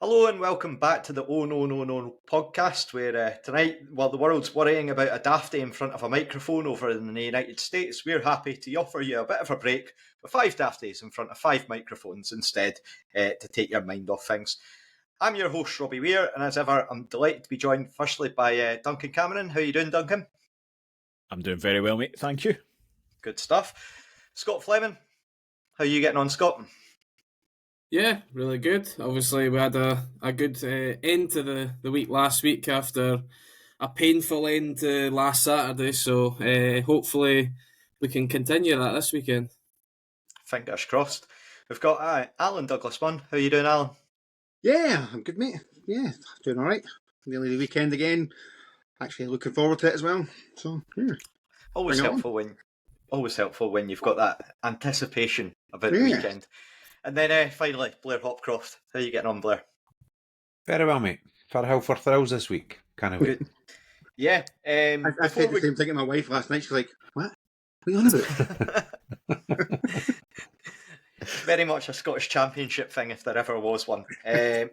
Hello and welcome back to the Oh No No No podcast, where tonight, while the world's worrying about a dafty in front of a microphone over in the United States, we're happy to offer you a bit of a break with 5 dafties in front of 5 microphones instead to take your mind off things. I'm your host, Robbie Weir, and as ever, I'm delighted to be joined firstly by Duncan Cameron. How are you doing, Duncan? I'm doing very well, mate. Thank you. Good stuff. Scott Fleming, how are you getting on, Scott? Yeah, really good. Obviously, we had a good end to the week last week after a painful end to last Saturday. So hopefully we can continue that this weekend. Fingers crossed. We've got Allan Douglas Munn. How are you doing, Allan? Yeah, I'm good, mate. Yeah, doing all right. Nearly the weekend again. Actually, looking forward to it as well. So, yeah. Always helpful when you've got that anticipation about the weekend. And then finally, Blair Hopcroft. How are you getting on, Blair? Very well, mate. Farewell for thrills this week. Can't wait. Good. Yeah. I said the same thing to my wife last night. She's like, what are you on about? Very much a Scottish Championship thing, if there ever was one. So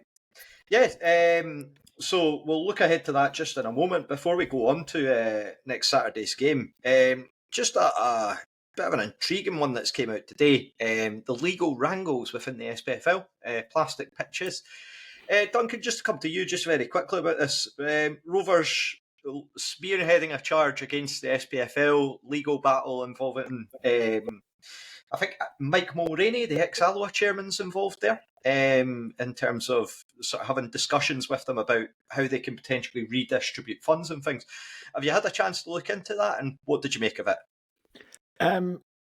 we'll look ahead to that just in a moment. Before we go on to next Saturday's game, just a bit of an intriguing one that's came out today. The legal wrangles within the SPFL, plastic pitches. Duncan, just to come to you just very quickly about this. Rovers spearheading a charge against the SPFL, legal battle involving, I think Mike Mulroney, the ex-Alloa chairman's involved there, in terms of sort of having discussions with them about how they can potentially redistribute funds and things. Have you had a chance to look into that, and what did you make of it?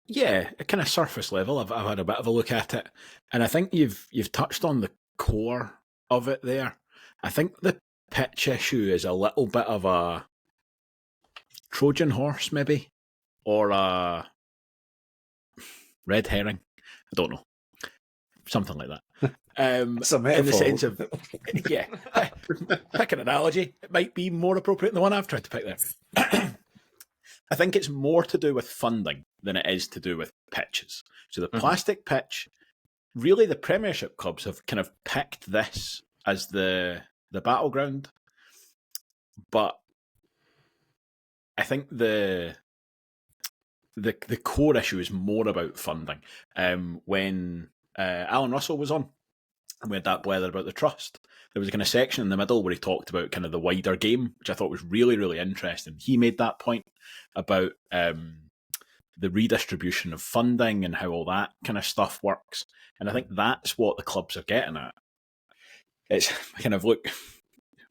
Yeah, kind of surface level. I've had a bit of a look at it, and I think you've touched on the core of it there. I think the pitch issue is a little bit of a Trojan horse, maybe, or a red herring. I don't know, something like that. In the sense of, yeah, pick an analogy. It might be more appropriate than the one I've tried to pick there. I think it's more to do with funding than it is to do with pitches. So the plastic pitch, really the Premiership clubs have kind of picked this as the battleground. But I think the core issue is more about funding. When Alan Russell was on, and we had that blether about the trust, there was a kind of section in the middle where he talked about kind of the wider game, which I thought was really, really interesting. He made that point about the redistribution of funding and how all that kind of stuff works. And I think that's what the clubs are getting at. It's kind of, look,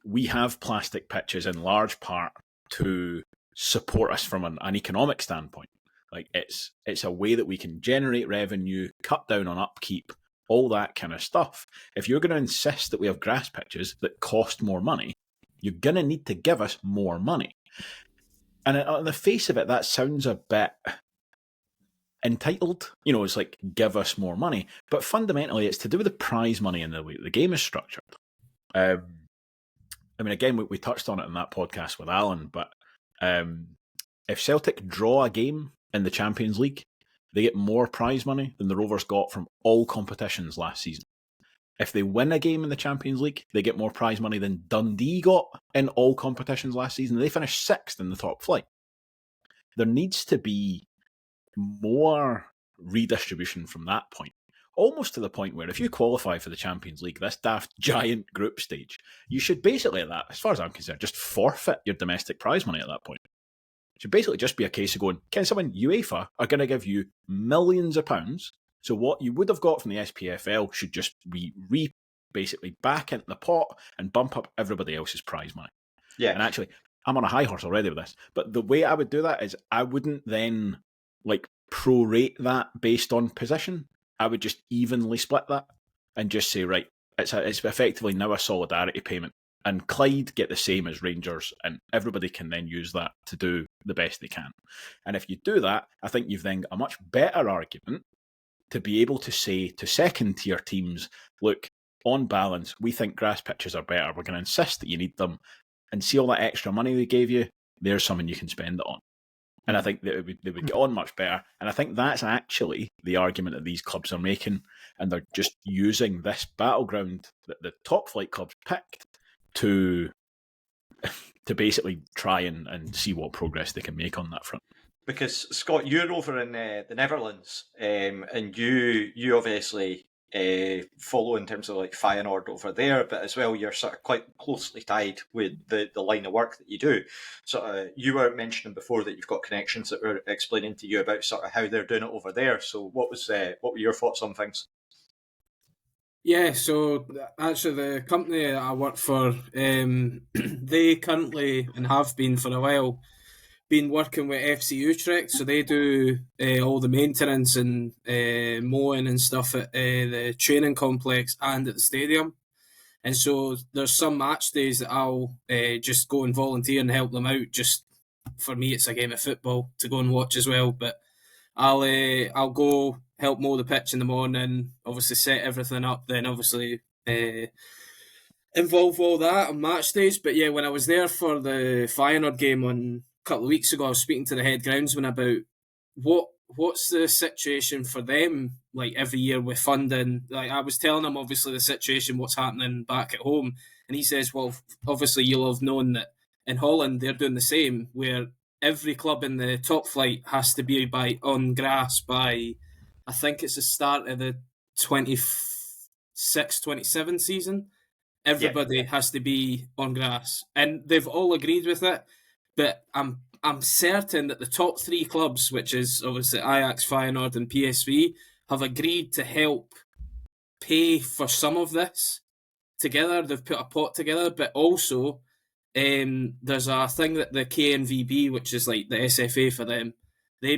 we have plastic pitches in large part to support us from an economic standpoint. Like it's a way that we can generate revenue, cut down on upkeep, all that kind of stuff. If you're going to insist that we have grass pitches that cost more money, you're going to need to give us more money. And on the face of it, that sounds a bit entitled. You know, it's like, give us more money. But fundamentally, it's to do with the prize money and the way the game is structured. I mean, again, we touched on it in that podcast with Alan, but if Celtic draw a game in the Champions League, they get more prize money than the Rovers got from all competitions last season. If they win a game in the Champions League, they get more prize money than Dundee got in all competitions last season. They finished 6th in the top flight. There needs to be more redistribution from that point. Almost to the point where if you qualify for the Champions League, this daft giant group stage, you should basically, at that, as far as I'm concerned, just forfeit your domestic prize money at that point. It should basically just be a case of going, can someone, UEFA are going to give you millions of pounds, so what you would have got from the SPFL should just be basically back into the pot and bump up everybody else's prize money. Yeah. And actually, I'm on a high horse already with this, but the way I would do that is I wouldn't then like prorate that based on position. I would just evenly split that and just say, right, it's effectively now a solidarity payment. And Clyde get the same as Rangers, and everybody can then use that to do the best they can. And if you do that, I think you've then got a much better argument to be able to say to second-tier teams, look, on balance, we think grass pitches are better. We're going to insist that you need them. And see all that extra money we gave you, there's something you can spend it on. And I think that they would get on much better. And I think that's actually the argument that these clubs are making. and they're just using this battleground that the top flight clubs picked to basically try and see what progress they can make on that front. Because Scott, you're over in the Netherlands, and you obviously follow in terms of like Feyenoord over there, but as well you're sort of quite closely tied with the line of work that you do. So you were mentioning before that you've got connections that were explaining to you about sort of how they're doing it over there. So what were your thoughts on things? Yeah, so actually the company that I work for, they currently, and have been for a while, been working with FC Utrecht, so they do all the maintenance and mowing and stuff at the training complex and at the stadium. And so there's some match days that I'll just go and volunteer and help them out. Just for me, it's a game of football to go and watch as well. But I'll go help mow the pitch in the morning, obviously set everything up, then obviously involve all that on match days. But yeah, when I was there for the Feyenoord game a couple of weeks ago, I was speaking to the head groundsman about what's the situation for them, like every year with funding. Like I was telling him obviously the situation, what's happening back at home, and he says, well, obviously you'll have known that in Holland they're doing the same, where every club in the top flight has to be on grass by, I think it's the start of the 26-27 season. Everybody has to be on grass, and they've all agreed with it. But I'm certain that the top three clubs, which is obviously Ajax, Feyenoord, and PSV, have agreed to help pay for some of this together. They've put a pot together, but also there's a thing that the KNVB, which is like the SFA for them, they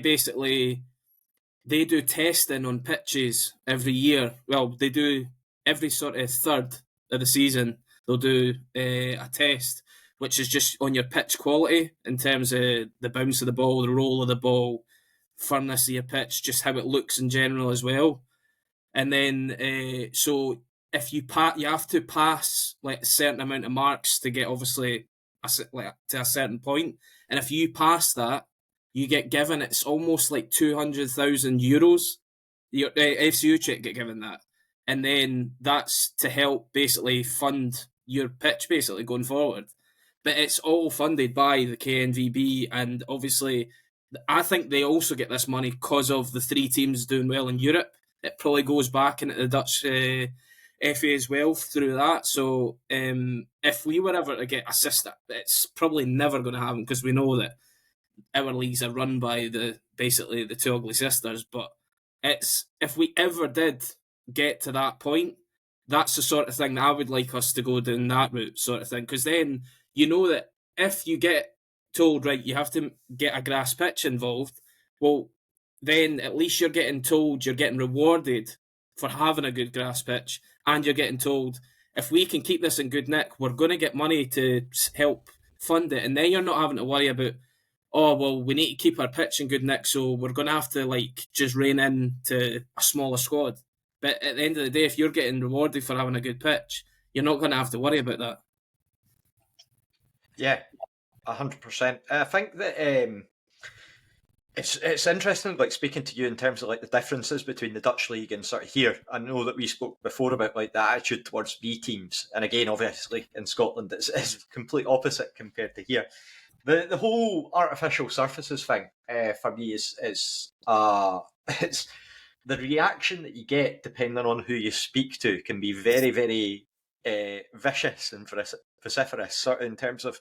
do testing on pitches every year. Well, they do every sort of third of the season. They'll do a test, which is just on your pitch quality in terms of the bounce of the ball, the roll of the ball, firmness of your pitch, just how it looks in general as well. And then, so if you have to pass like a certain amount of marks to get obviously to a certain point. And if you pass that, you get given, it's almost like 200,000 euros. Your FC Utrecht get given that. And then that's to help basically fund your pitch basically going forward. But it's all funded by the KNVB, and obviously I think they also get this money because of the three teams doing well in Europe. It probably goes back into the Dutch FA as well through that. So if we were ever to get a system, it's probably never going to happen because we know that our leagues are run by basically the two ugly sisters. But if we ever did get to that point, that's the sort of thing that I would like us to go down that route sort of thing, because then you know that if you get told, right, you have to get a grass pitch involved, well, then at least you're getting told, you're getting rewarded for having a good grass pitch, and you're getting told, if we can keep this in good nick, we're going to get money to help fund it. And then you're not having to worry about, oh, well, we need to keep our pitch in good nick, so we're going to have to like just rein in to a smaller squad. But at the end of the day, if you're getting rewarded for having a good pitch, you're not going to have to worry about that. Yeah, 100%. I think that it's interesting, like speaking to you in terms of like the differences between the Dutch league and sort of here. I know that we spoke before about like the attitude towards B teams, and again, obviously in Scotland, it's complete opposite compared to here. The whole artificial surfaces thing for me is it's the reaction that you get depending on who you speak to can be very, very vicious and vociferous, sort of in terms of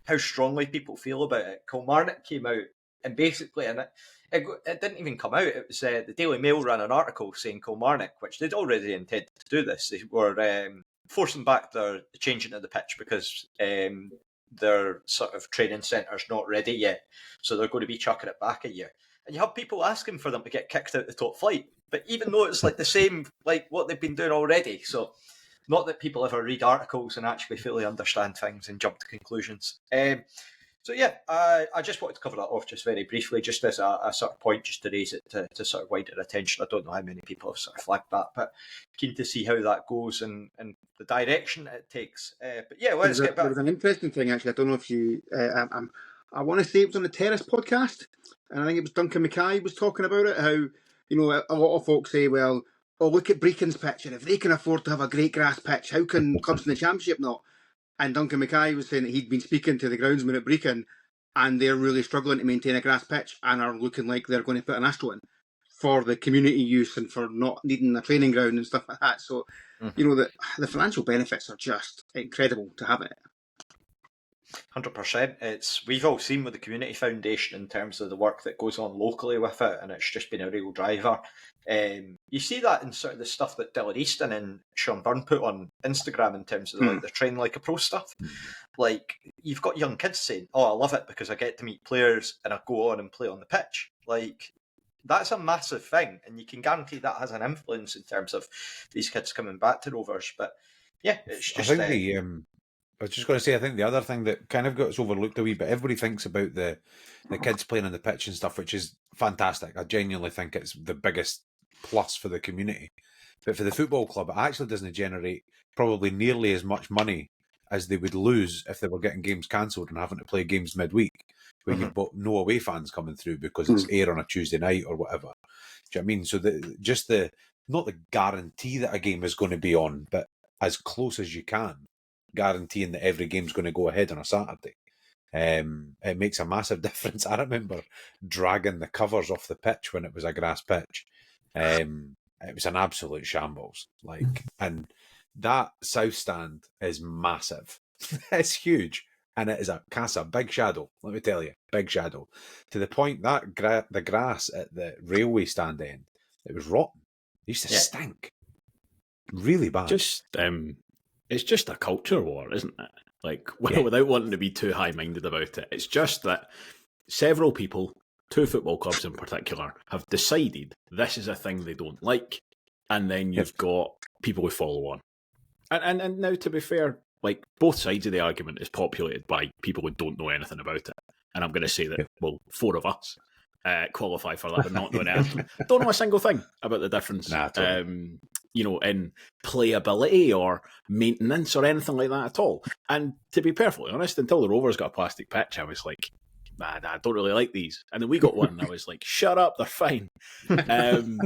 how strongly people feel about it. Kilmarnock came out and basically, and it didn't even come out. It was the Daily Mail ran an article saying Kilmarnock, which they'd already intended to do this, they were forcing back the changing of the pitch because their sort of training centre's not ready yet, so they're going to be chucking it back a year. And you have people asking for them to get kicked out the top flight, but even though it's like the same, like what they've been doing already. So not that people ever read articles and actually fully understand things and jump to conclusions. So yeah, I just wanted to cover that off just very briefly, just as a sort of point, just to raise it to sort of wider attention. I don't know how many people have sort of flagged that, but keen to see how that goes and the direction it takes. But yeah, let's get back. There was an interesting thing actually. I don't know if you, I want to say it was on the Terrace podcast, and I think it was Duncan Mackay was talking about it. How, you know, a lot of folks say, well, oh, look at Brechin's pitch, and if they can afford to have a great grass pitch, how can clubs in the Championship not? And Duncan Mackay was saying that he'd been speaking to the groundsman at Brechin, and they're really struggling to maintain a grass pitch and are looking like they're going to put an Astro in for the community use and for not needing a training ground and stuff like that. So, you know, the financial benefits are just incredible to have it. 100%. We've all seen with the Community Foundation in terms of the work that goes on locally with it, and it's just been a real driver. You see that in sort of the stuff that Dylan Easton and Sean Byrne put on Instagram in terms of like the train like a pro stuff. Like, you've got young kids saying, "Oh, I love it because I get to meet players and I go on and play on the pitch." Like, that's a massive thing, and you can guarantee that has an influence in terms of these kids coming back to Rovers. But yeah, it's just. I think I was just going to say, I think the other thing that kind of gets overlooked a wee bit, everybody thinks about the kids playing on the pitch and stuff, which is fantastic. I genuinely think it's the biggest plus for the community. But for the football club, it actually doesn't generate probably nearly as much money as they would lose if they were getting games cancelled and having to play games midweek, where you've got no away fans coming through because it's air on a Tuesday night or whatever. Do you know what I mean? So not the guarantee that a game is going to be on, but as close as you can, guaranteeing that every game's going to go ahead on a Saturday. It makes a massive difference. I remember dragging the covers off the pitch when it was a grass pitch. It was an absolute shambles. And that south stand is massive. It's huge. And it is a big shadow, let me tell you, big shadow. To the point that the grass at the railway stand end, it was rotten. It used to stink. Really bad. It's just a culture war, isn't it? Like, without wanting to be too high-minded about it, it's just that several people, 2 football clubs in particular, have decided this is a thing they don't like, and then you've got people who follow on. And now, to be fair, like, both sides of the argument is populated by people who don't know anything about it. And I'm going to say that, 4 of us qualify for that, and not knowing anything. Don't know a single thing about the difference. Nah, totally. In playability or maintenance or anything like that at all. And to be perfectly honest, until the Rovers got a plastic pitch, I was like, nah, I don't really like these. And then we got one, and I was like, shut up, they're fine. And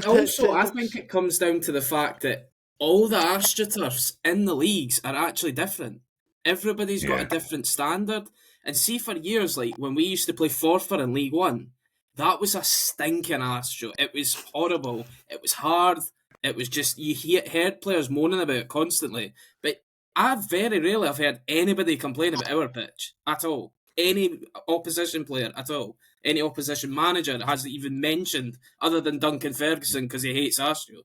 also, I think it comes down to the fact that all the AstroTurfs in the leagues are actually different. Everybody's got a different standard. And see, for years, like when we used to play Forfar in League One, that was a stinking Astro. It was horrible. It was hard. It was just, you heard players moaning about it constantly. But I very rarely have heard anybody complain about our pitch at all. Any opposition player at all. Any opposition manager hasn't even mentioned, other than Duncan Ferguson because he hates Astro.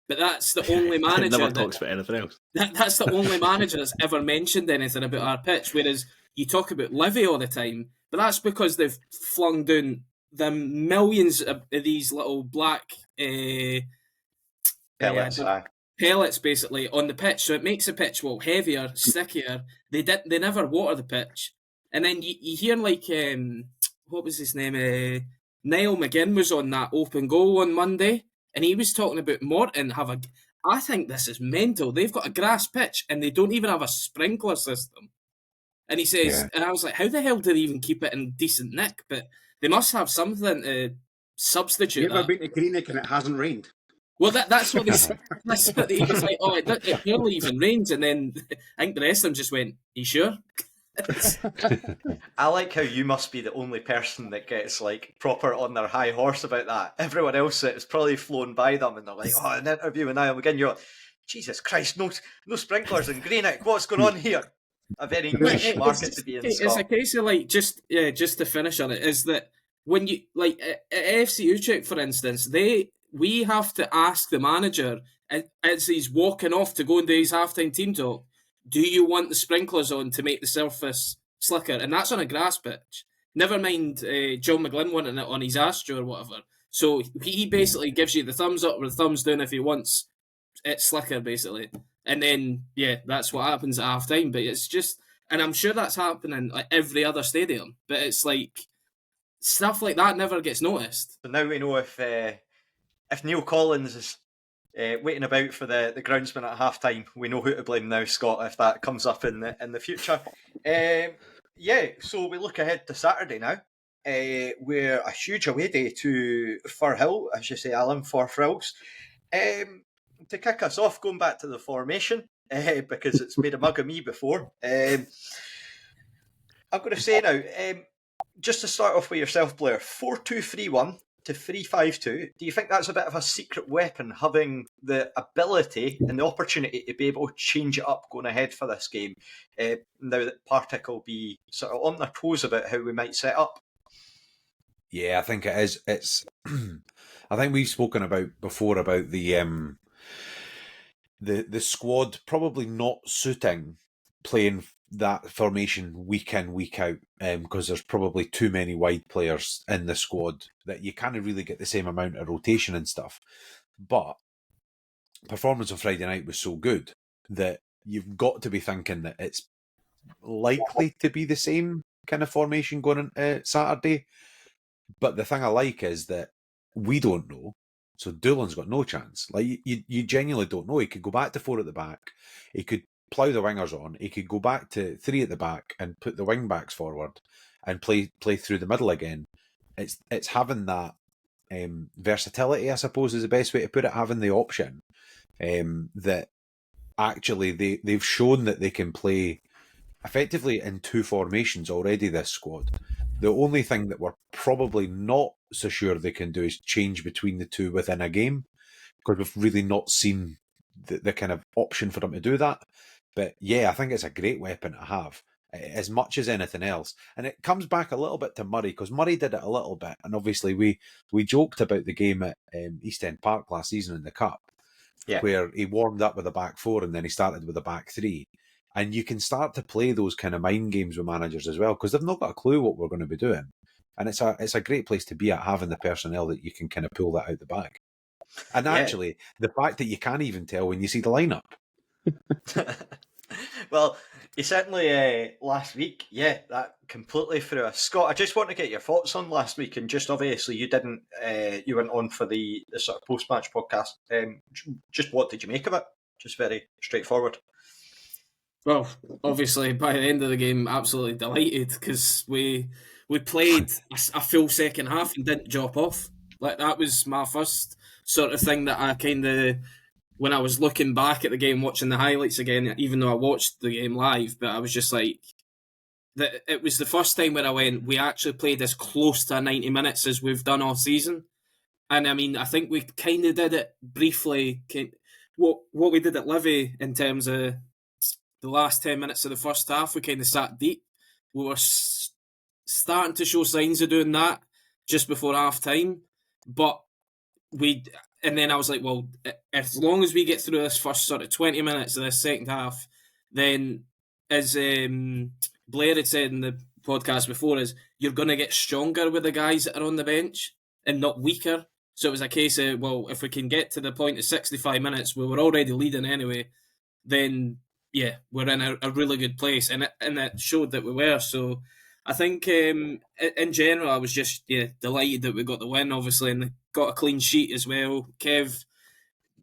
But that's the only manager. Never talks about anything else. That's the only manager that's ever mentioned anything about our pitch. Whereas you talk about Livy all the time, but that's because they've flung down the millions of these little black pellets basically on the pitch, so it makes the pitch heavier, stickier. They never water the pitch, and then you hear like what was his name? Niall McGinn was on that open goal on Monday, and he was talking about Morton I think this is mental. They've got a grass pitch and they don't even have a sprinkler system. And he says, and I was like, how the hell do they even keep it in decent nick? But they must have something to substitute. You've ever been to Greenock and it hasn't rained? Well, that's what they said. That's what he was like, it barely even rains. And then I think the rest of them just went, you sure? I like how you must be the only person that gets like proper on their high horse about that. Everyone else it's probably flown by them and they're like, oh, an interview with Niall McGinn. You're like, Jesus Christ, no sprinklers in Greenock. What's going on here? A very niche market to be in. It's a case of like just to finish on it is that when you like at FC Utrecht, for instance, we have to ask the manager as he's walking off to go into his halftime team talk, do you want the sprinklers on to make the surface slicker? And that's on a grass pitch. Never mind John McGlynn wanting it on his Astro or whatever. So he basically gives you the thumbs up or the thumbs down if he wants it slicker, basically. And then, that's what happens at half time. But it's just, and I'm sure that's happening at every other stadium. But it's like, stuff like that never gets noticed. So now we know if Neill Collins is waiting about for the groundsman at half time, we know who to blame now, Scott, if that comes up in the future. So we look ahead to Saturday now. we're a huge away day to Firhill, as you say, Alan, for Frills. To kick us off, going back to the formation, because it's made a mug of me before. I'm going to say now, just to start off with yourself, Blair, 4-2-3-1 to 3-5-2. Do you think that's a bit of a secret weapon, having the ability and the opportunity to be able to change it up going ahead for this game, now that Partick will be sort of on their toes about how we might set up? Yeah, I think it is. It's. I think we've spoken about before about the squad probably not suiting playing that formation week in, week out, because there's probably too many wide players in the squad that you can't really get the same amount of rotation and stuff. But performance on Friday night was so good that you've got to be thinking that it's likely to be the same kind of formation going into Saturday. But the thing I like is that we don't know. So Doolan's got no chance. Like you genuinely don't know. He could go back to 4 at the back. He could plough the wingers on. He could go back to 3 at the back and put the wing backs forward and play through the middle again. It's having that versatility, I suppose, is the best way to put it. Having the option that actually they've shown that they can play effectively in 2 formations already, this squad. The only thing that we're probably not so sure they can do is change between the 2 within a game, because we've really not seen the kind of option for them to do that. But yeah, I think it's a great weapon to have, as much as anything else. And it comes back a little bit to Murray, because Murray did it a little bit. And obviously we joked about the game at East End Park last season in the Cup, where he warmed up with a back 4 and then he started with a back 3. And you can start to play those kind of mind games with managers as well, because they've not got a clue what we're going to be doing. And it's a great place to be at, having the personnel that you can kind of pull that out the bag. And actually, the fact that you can't even tell when you see the lineup. Well, he certainly, last week, that completely threw us. Scott, I just want to get your thoughts on last week, and just obviously you weren't on for the sort of post-match podcast. Just what did you make of it? Just very straightforward. Well, obviously, by the end of the game, absolutely delighted, because we played a full second half and didn't drop off. Like, that was my first sort of thing that I kind of, when I was looking back at the game, watching the highlights again, even though I watched the game live, but I was just like, it was the first time where I went, we actually played as close to 90 minutes as we've done all season. And I mean, I think we kind of did it briefly. What we did at Livy in terms of the last 10 minutes of the first half, we kind of sat deep. We were starting to show signs of doing that just before half time. And then I was like, well, as long as we get through this first sort of 20 minutes of this second half, then as Blair had said in the podcast before, is you're going to get stronger with the guys that are on the bench and not weaker. So it was a case of, well, if we can get to the point of 65 minutes, we were already leading anyway, then yeah, we're in a really good place, and it showed that we were. So I think in general, I was just delighted that we got the win, obviously, and got a clean sheet as well. Kev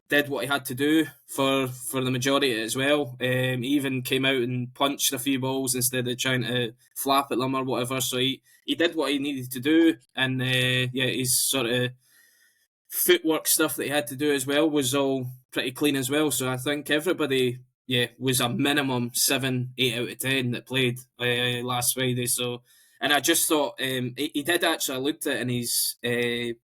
did what he had to do for the majority of it as well. He even came out and punched a few balls instead of trying to flap at them or whatever. So he did what he needed to do, and his sort of footwork stuff that he had to do as well was all pretty clean as well. So I think everybody was a minimum 7, 8 out of 10 that played last Friday. So, and I just thought he did actually allude to it in his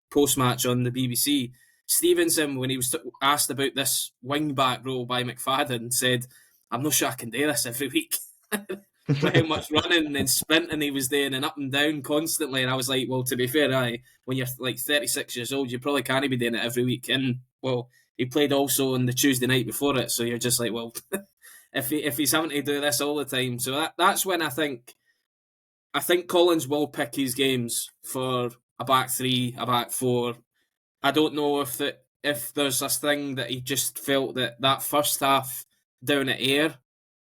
post-match on the BBC. Stevenson, when he was asked about this wing-back role by McFadden, said, I'm not sure I can do this every week. How much running and sprinting he was doing and up and down constantly. And I was like, well, to be fair, when you're like 36 years old, you probably can't be doing it every week. And, well, he played also on the Tuesday night before it, so you're just like, well, if he's having to do this all the time. So that's when I think Collins will pick his games for a back 3, a back 4. I don't know if there's this thing that he just felt that first half down at Ayr,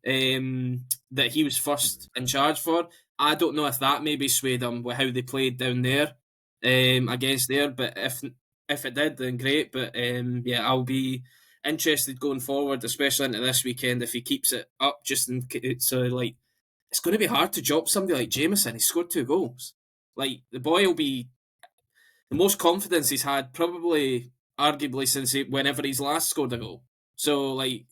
that he was first in charge for. I don't know if that maybe swayed him with how they played down there against Ayr, but if it did, then great. But I'll be interested going forward, especially into this weekend, if he keeps it up. It's going to be hard to drop somebody like Jameson. He scored 2 goals. Like, the boy will be the most confidence he's had probably, arguably, since whenever he's last scored a goal. So, like,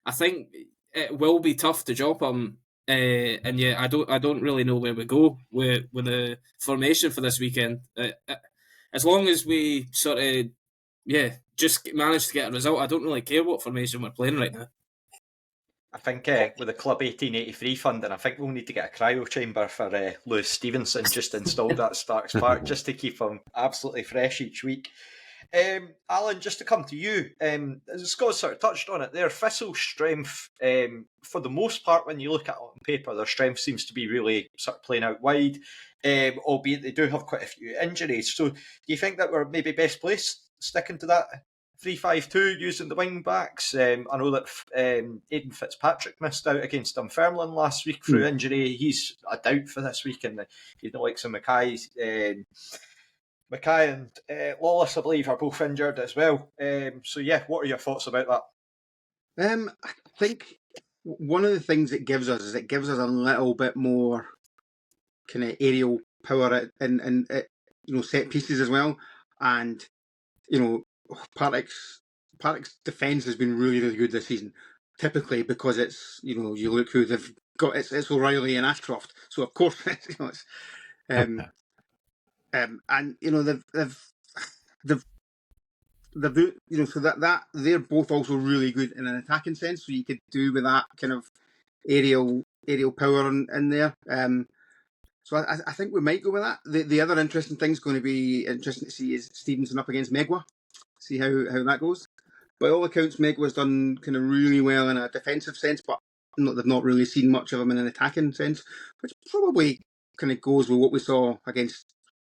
I think it will be tough to drop him. And yeah, I don't really know where we go with the formation for this weekend. As long as we sort of just manage to get a result, I don't really care what formation we're playing right now. I think with the Club 1883 funding, I think we'll need to get a cryo chamber for Lewis Stevenson just installed at Starks Park just to keep him absolutely fresh each week. Allan, just to come to you, as Scott sort of touched on it there, Thistle's strength, for the most part, when you look at it on paper, their strength seems to be really sort of playing out wide, albeit they do have quite a few injuries. So do you think that we're maybe best placed sticking to that 3-5-2 using the wing backs? I know that Aidan Fitzpatrick missed out against Dunfermline last week through injury. He's a doubt for this week, and the likes of Mackay and Lawless, I believe, are both injured as well. So yeah, what are your thoughts about that? I think one of the things it gives us is it gives us a little bit more kind of aerial power and set pieces as well, and Partick's defence has been really, really good this season. Typically because it's you look who they've got, it's O'Reilly and Ashcroft, so of course it's and they've so that they're both also really good in an attacking sense. So you could do with that kind of aerial power in there. So I think we might go with that. The other interesting thing's going to be interesting to see is Stevenson up against Megwa. See how that goes. By all accounts, Megwa's done kind of really well in a defensive sense, but they've not really seen much of him in an attacking sense, which probably kind of goes with what we saw against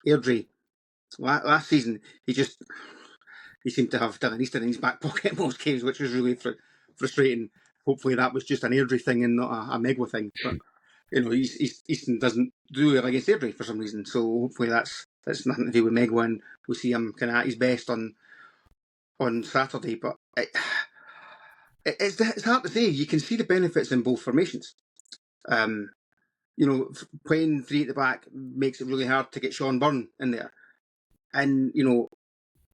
Airdrie last season. He seemed to have done an Easter in his back pocket in most games, which was really frustrating. Hopefully that was just an Airdrie thing and not a Megwa thing. But Easton doesn't do it against Airdrie for some reason, so hopefully that's nothing to do with Megwa, and we'll see him kind of at his best on Saturday. But it's hard to say. You can see the benefits in both formations. Playing three at the back makes it really hard to get Sean Byrne in there, and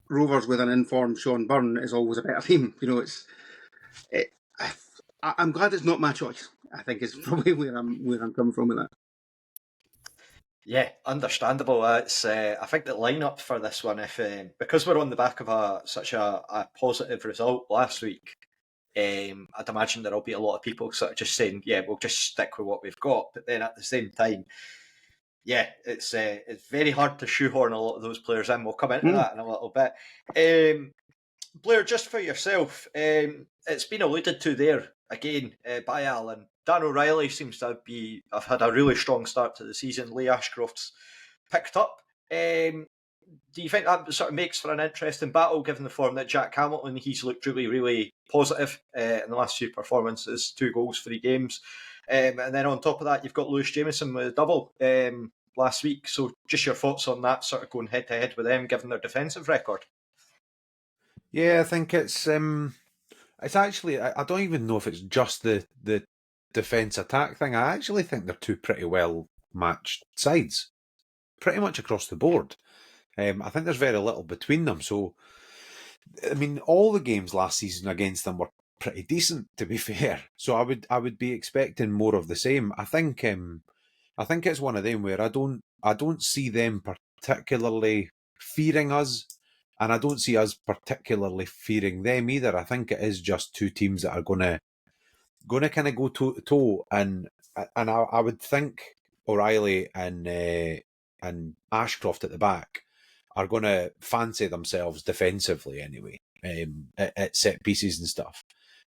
Rovers with an informed Sean Byrne is always a better team. I'm glad it's not my choice. I think it's probably where I'm coming from with that. Yeah, understandable. It's I think the lineup for this one, if because we're on the back of such a positive result last week, I'd imagine there'll be a lot of people sort of just saying, yeah, we'll just stick with what we've got. But then at the same time, yeah, it's very hard to shoehorn a lot of those players in. We'll come into that in a little bit. Blair, just for yourself, it's been alluded to there again by Allan. Dan O'Reilly seems to have had a really strong start to the season. Lee Ashcroft's picked up. Do you think that sort of makes for an interesting battle, given the form that Jack Hamilton, he's looked really, really positive in the last few performances, 2 goals, 3 games. And then on top of that, you've got Lewis Jameson with a double last week. So just your thoughts on that, sort of going head-to-head with them, given their defensive record? Yeah, I think it's actually, I don't even know if it's just the defence attack thing. I actually think they're 2 pretty well matched sides, pretty much across the board. I think there's very little between them. So, I mean, all the games last season against them were pretty decent, to be fair. So I would be expecting more of the same. I think it's one of them where I don't see them particularly fearing us, and I don't see us particularly fearing them either. I think it is just 2 teams that are going to kind of go toe to toe, and I would think O'Reilly and Ashcroft at the back are going to fancy themselves defensively anyway, at set pieces and stuff,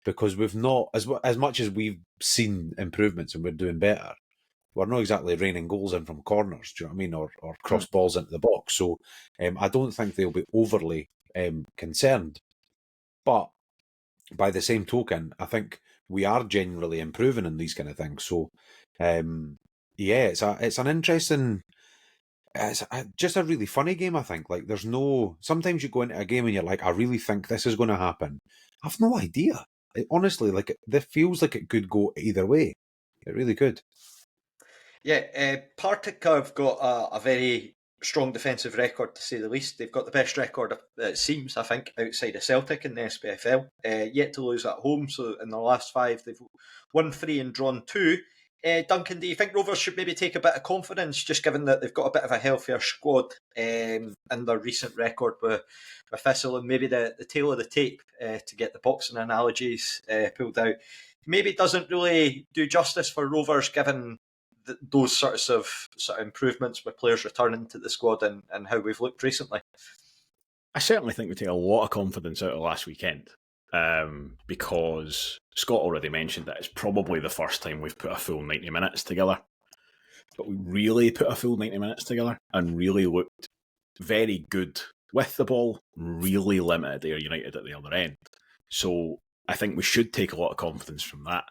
because we've not, as much as we've seen improvements and we're doing better, we're not exactly raining goals in from corners, do you know what I mean, or cross balls into the box. So I don't think they'll be overly concerned. But by the same token, I think we are generally improving in these kind of things. So it's an interesting, it's just a really funny game, I think. Like, sometimes you go into a game and you're like, I really think this is going to happen. I've no idea. Honestly, like, this feels like it could go either way. It really could. Yeah, Partick have got a very strong defensive record, to say the least. They've got the best record, it seems, I think, outside of Celtic in the SPFL. Yet to lose at home, so in the last 5, they've won 3 and drawn 2. Duncan, do you think Rovers should maybe take a bit of confidence, just given that they've got a bit of a healthier squad in their recent record with Thistle, and maybe the tail of the tape, to get the boxing analogies pulled out, maybe doesn't really do justice for Rovers, given those sorts of improvements with players returning to the squad and how we've looked recently? I certainly think we take a lot of confidence out of last weekend, because Scott already mentioned that it's probably the first time we've put a full 90 minutes together. But we really put a full 90 minutes together and really looked very good with the ball, really limited Ayr United at the other end. So I think we should take a lot of confidence from that.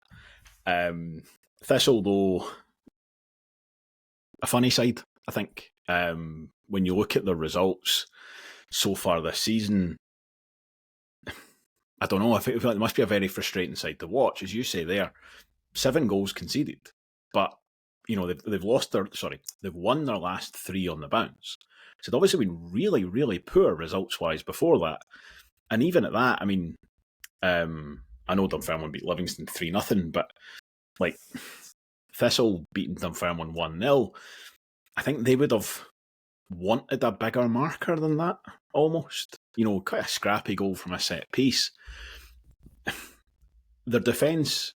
Thistle, though, a funny side, I think. When you look at the results so far this season, I don't know, I feel like it must be a very frustrating side to watch. As you say there, 7 goals conceded, but they've won their last 3 on the bounce. So they've obviously been really, really poor results-wise before that. And even at that, I mean, I know Dunfermline beat Livingston 3-0, but like Thistle beating Dunfermline 1-0, I think they would have wanted a bigger marker than that, almost. Quite a scrappy goal from a set piece. Their defence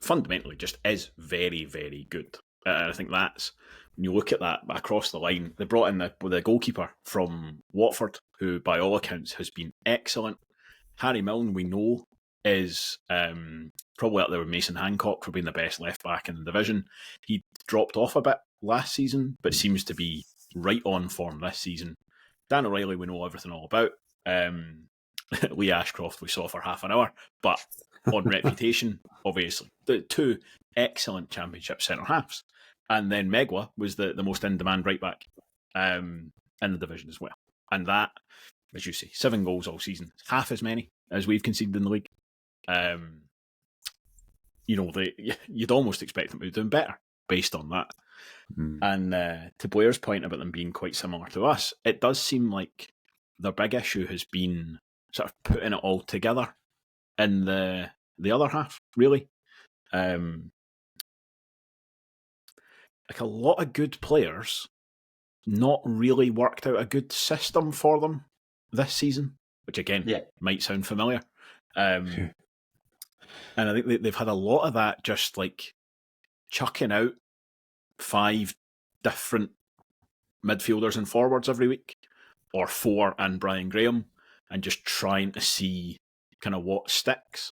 fundamentally just is very, very good. I think that's, when you look at that across the line, they brought in the goalkeeper from Watford, who by all accounts has been excellent. Harry Milne, we know, is probably up there with Mason Hancock for being the best left back in the division. He dropped off a bit last season, but seems to be right on form this season. Dan O'Reilly, we know everything all about. Lee Ashcroft, we saw for half an hour, but on reputation, obviously. The 2 excellent championship centre-halves. And then Megwa was the most in-demand right-back in the division as well. And that, as you say, 7 goals all season, half as many as we've conceded in the league. You'd almost expect them to be doing better based on that. And to Blair's point about them being quite similar to us, it does seem like their big issue has been sort of putting it all together in the other half, really. Like a lot of good players not really worked out a good system for them this season, which again might sound familiar. And I think they've had a lot of that, just like chucking out 5 different midfielders and forwards every week, or 4 and Brian Graham, and just trying to see kind of what sticks.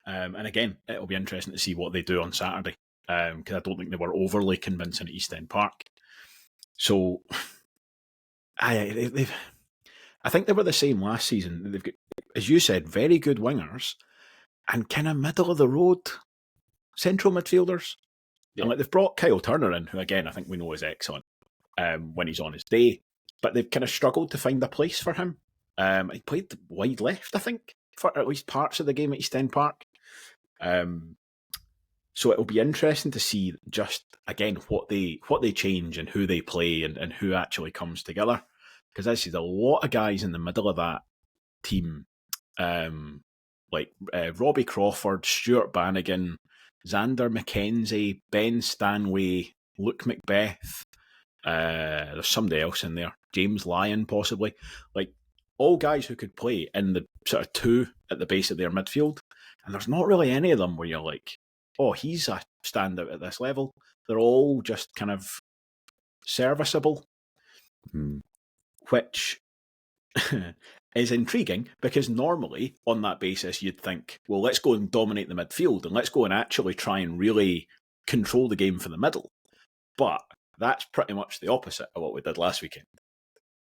And again, it'll be interesting to see what they do on Saturday, because I don't think they were overly convincing at East End Park. So I think they were the same last season. They've got, as you said, very good wingers and kind of middle of the road central midfielders. Yeah. And like they've brought Kyle Turner in, who again I think we know is excellent when he's on his day, but they've kind of struggled to find a place for him. He played wide left, I think, for at least parts of the game at East End Park. So it'll be interesting to see just again what they change and who they play and who actually comes together. Because I see a lot of guys in the middle of that team, like Robbie Crawford, Stuart Bannigan, Xander McKenzie, Ben Stanway, Luke Macbeth. There's somebody else in there, James Lyon possibly. Like all guys who could play in the sort of 2 at the base of their midfield. And there's not really any of them where you're like, oh, he's a standout at this level. They're all just kind of serviceable, which is intriguing because normally on that basis you'd think, well, let's go and dominate the midfield and let's go and actually try and really control the game from the middle. But that's pretty much the opposite of what we did last weekend,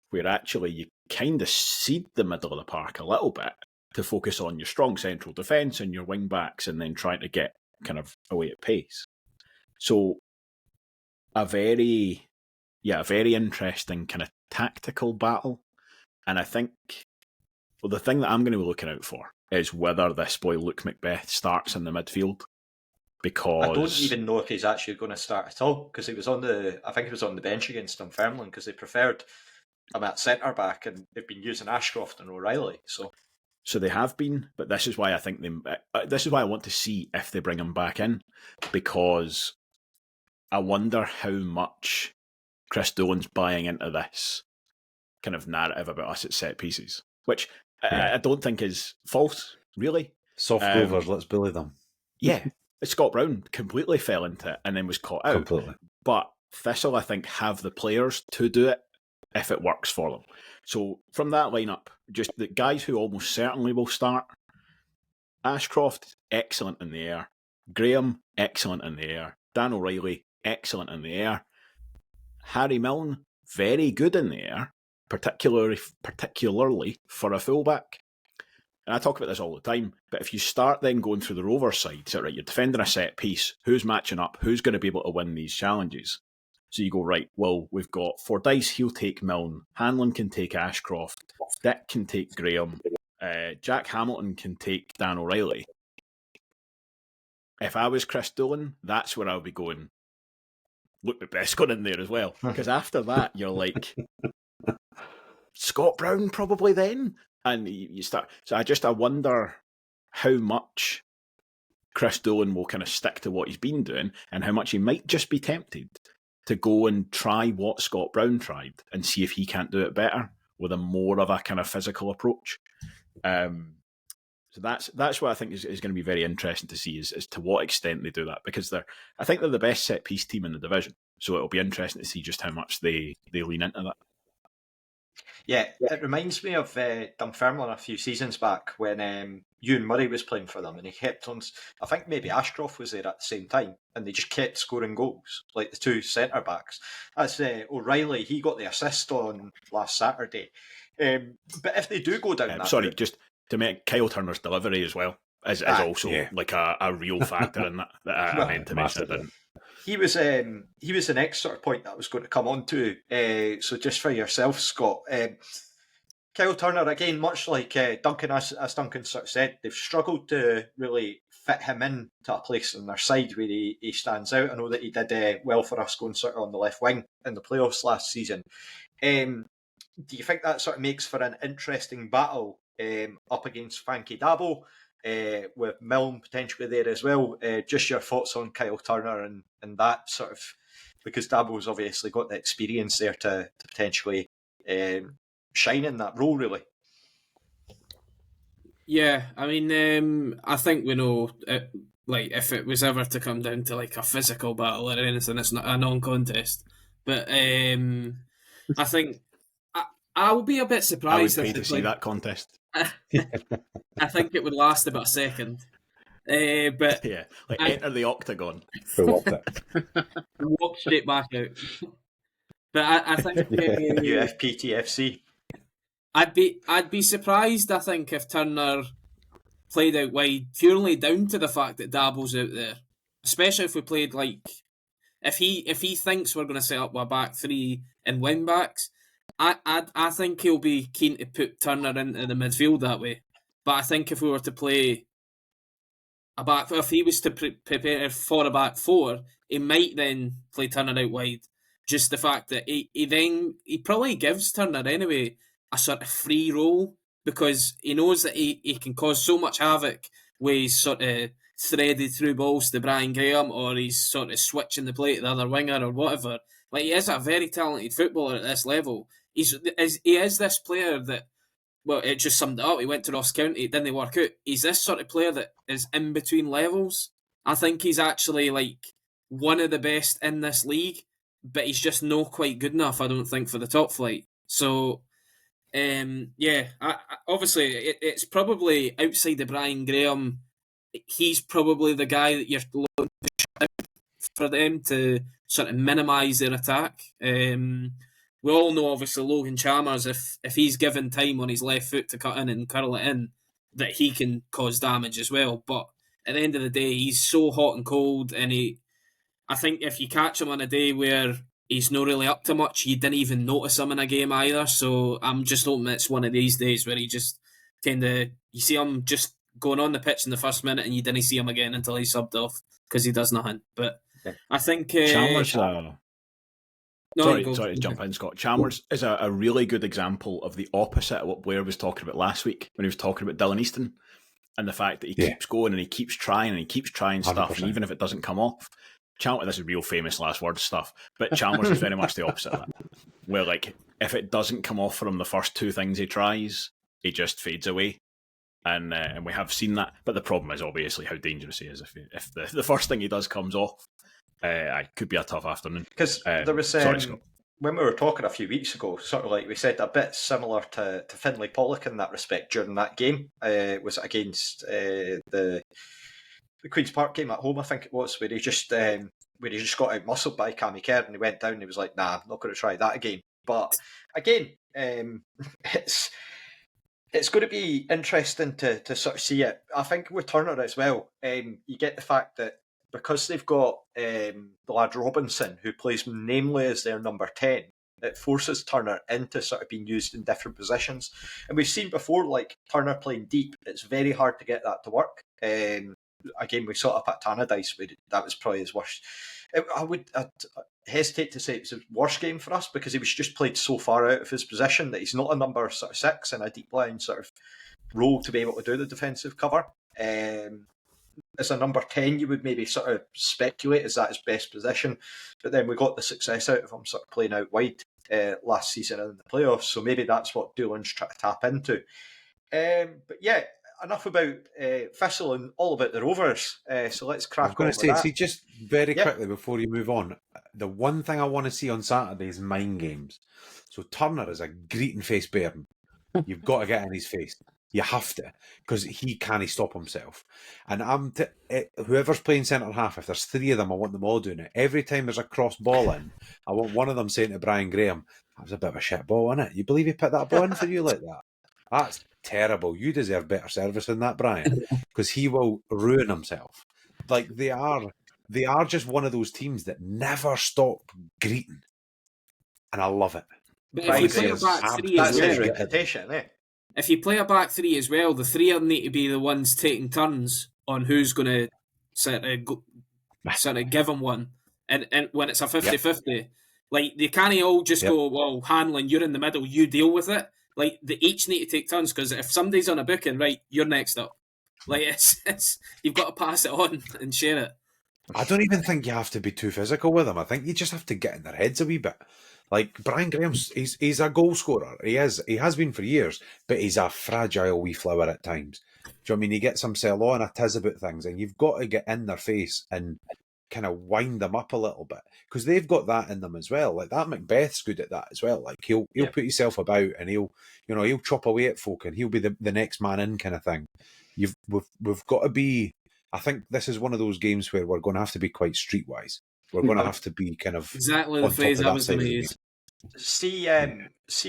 where actually you kind of seed the middle of the park a little bit to focus on your strong central defence and your wing backs and then trying to get kind of away at pace. So a very interesting kind of tactical battle. And I think, well, the thing that I'm going to be looking out for is whether this boy Luke Macbeth starts in the midfield because I don't even know if he's actually going to start at all, because he was on the bench against Dunfermline, because they preferred him at centre back, and they've been using Ashcroft and O'Reilly. So they have been, but this is why I think this is why I want to see if they bring him back in, because I wonder how much Chris Doolan's buying into this kind of narrative about us at set pieces, which I don't think is false, really. Soft Rovers, let's bully them. Yeah, Scott Brown completely fell into it and then was caught out. Completely. But Thistle, I think, have the players to do it if it works for them. So from that lineup, just the guys who almost certainly will start: Ashcroft, excellent in the air; Graham, excellent in the air; Dan O'Reilly, excellent in the air; Harry Milne, very good in the air, particularly for a fullback. And I talk about this all the time, but if you start then going through the Rovers side, so right, you're defending a set piece, who's matching up, who's going to be able to win these challenges? So you go, right, well, we've got Fordyce, he'll take Milne, Hanlon can take Ashcroft, Dick can take Graham, Jack Hamilton can take Dan O'Reilly. If I was Chris Doolan, that's where I would be going, look, the best going in there as well. Because after that, you're like, Scott Brown probably then? And you start. So I wonder how much Chris Doolan will kind of stick to what he's been doing, and how much he might just be tempted to go and try what Scott Brown tried and see if he can't do it better with a more of a kind of physical approach. So that's what I think is going to be very interesting to see is to what extent they do that, because I think they're the best set piece team in the division. So it'll be interesting to see just how much they lean into that. Yeah, it reminds me of Dunfermline a few seasons back when Ewan Murray was playing for them, and he kept on. I think maybe Ashcroft was there at the same time, and they just kept scoring goals, like the two centre backs. As O'Reilly, he got the assist on last Saturday. But if they do go down that route, just to make Kyle Turner's delivery as well is also like a real factor in that I meant to mention it. He was the next sort of point that I was going to come on to. So just for yourself, Scott, Kyle Turner, again, much like Duncan, as Duncan sort of said, they've struggled to really fit him in to a place on their side where he stands out. I know that he did well for us going sort of on the left wing in the playoffs last season. Do you think that sort of makes for an interesting battle up against Frankie Dabo? With Milne potentially there as well. Just your thoughts on Kyle Turner and that sort of, because Dabo's obviously got the experience there to potentially shine in that role, really. Yeah, I mean, I think we know, like, if it was ever to come down to like a physical battle or anything, it's not a non-contest. But I think I'll be a bit surprised. I would pay to see that contest. I think it would last about a second. But yeah, like enter the octagon. Walk straight back out. But I think UFPTFC. I'd be surprised, I think, if Turner played out wide purely down to the fact that Dabo's out there. Especially if we played like if he thinks we're going to set up a back three and wing backs, I think he'll be keen to put Turner into the midfield that way. But I think if we were to play if he was to prepare for a back four, he might then play Turner out wide. Just the fact that he probably gives Turner anyway a sort of free role, because he knows that he can cause so much havoc with his sort of threaded through balls to Brian Graham, or he's sort of switching the play to the other winger or whatever. Like, he is a very talented footballer at this level. He is this player that, well, it just summed it up. He went to Ross County, it didn't work out. He's this sort of player that is in between levels. I think he's actually like one of the best in this league, but he's just not quite good enough, I don't think, for the top flight. So, obviously, it's probably outside of Brian Graham. He's probably the guy that you're looking for them to sort of minimise their attack. We all know, obviously, Logan Chalmers, if he's given time on his left foot to cut in and curl it in, that he can cause damage as well. But at the end of the day, he's so hot and cold, and I think if you catch him on a day where he's not really up to much, you didn't even notice him in a game either. So I'm just hoping it's one of these days where he just kind of, you see him just going on the pitch in the first minute and you didn't see him again until he subbed off because he does nothing. But I think Chalmers. Sorry go. to jump in, Scott. Chalmers is a really good example of the opposite of what Blair was talking about last week when he was talking about Dylan Easton and the fact that he keeps going and he keeps trying stuff, 100%. and even if it doesn't come off, this is real famous last word stuff, but Chalmers is very much the opposite of that. Where, like, if it doesn't come off for him the first two things he tries, he just fades away. And we have seen that. But the problem is obviously how dangerous he is if the first thing he does comes off. It could be a tough afternoon. Because there was, when we were talking a few weeks ago, sort of like we said, a bit similar to Finlay Pollock in that respect during that game. Was it against the Queen's Park game at home, I think it was, where he just got out-muscled by Cammy Kerr and he went down and he was like, nah, I'm not going to try that again. But again, it's going to be interesting to sort of see it. I think with Turner as well, you get the fact that because they've got the lad Robinson, who plays namely as their number 10, it forces Turner into sort of being used in different positions. And we've seen before, like Turner playing deep, it's very hard to get that to work. Again, we saw it up at Tannadice, where that was probably his worst. I'd hesitate to say it was his worst game for us because he was just played so far out of his position that he's not a number sort of 6 in a deep line sort of role to be able to do the defensive cover. As a number 10, you would maybe sort of speculate is that his best position, but then we got the success out of him sort of playing out wide last season in the playoffs, so maybe that's what Doolan's trying to tap into. But yeah, enough about Thistle and all about the Rovers, so let's crack on. I was going to say, that. see, just very quickly before you move on, the one thing I want to see on Saturday is mind games. So Turner is a greeting face Bairn. You've got to get in his face. You have to, because he can't stop himself. And whoever's playing centre half, if there's 3 of them, I want them all doing it. Every time there's a cross ball in, I want one of them saying to Brian Graham, that was a bit of a shit ball, innit? You believe he put that ball in for you like that? That's terrible. You deserve better service than that, Brian, because he will ruin himself. Like, they are just one of those teams that never stop greeting. And I love it. But if you play a back 3 that's as his well, reputation, eh? if you play a back 3 as well, the 3 of them need to be the ones taking turns on who's going to sort of give him one. And when it's a 50-50, like, they can't all just go, well, Hanlon, you're in the middle, you deal with it. Like, they each need to take turns, because if somebody's on a booking, right, you're next up. Like, it's you've got to pass it on and share it. I don't even think you have to be too physical with them. I think you just have to get in their heads a wee bit. Like, Brian Graham's, he's a goal scorer. He has been for years, but he's a fragile wee flower at times. Do you know what I mean? He gets himself on a tiz about things, and you've got to get in their face and kind of wind them up a little bit, because they've got that in them as well. Like, that Macbeth's good at that as well. Like, he'll put himself about, and he'll chop away at folk, and he'll be the next man in kind of thing. We've got to be. I think this is one of those games where we're going to have to be quite streetwise. We're going to have to be kind of exactly the phrase I was going to use. See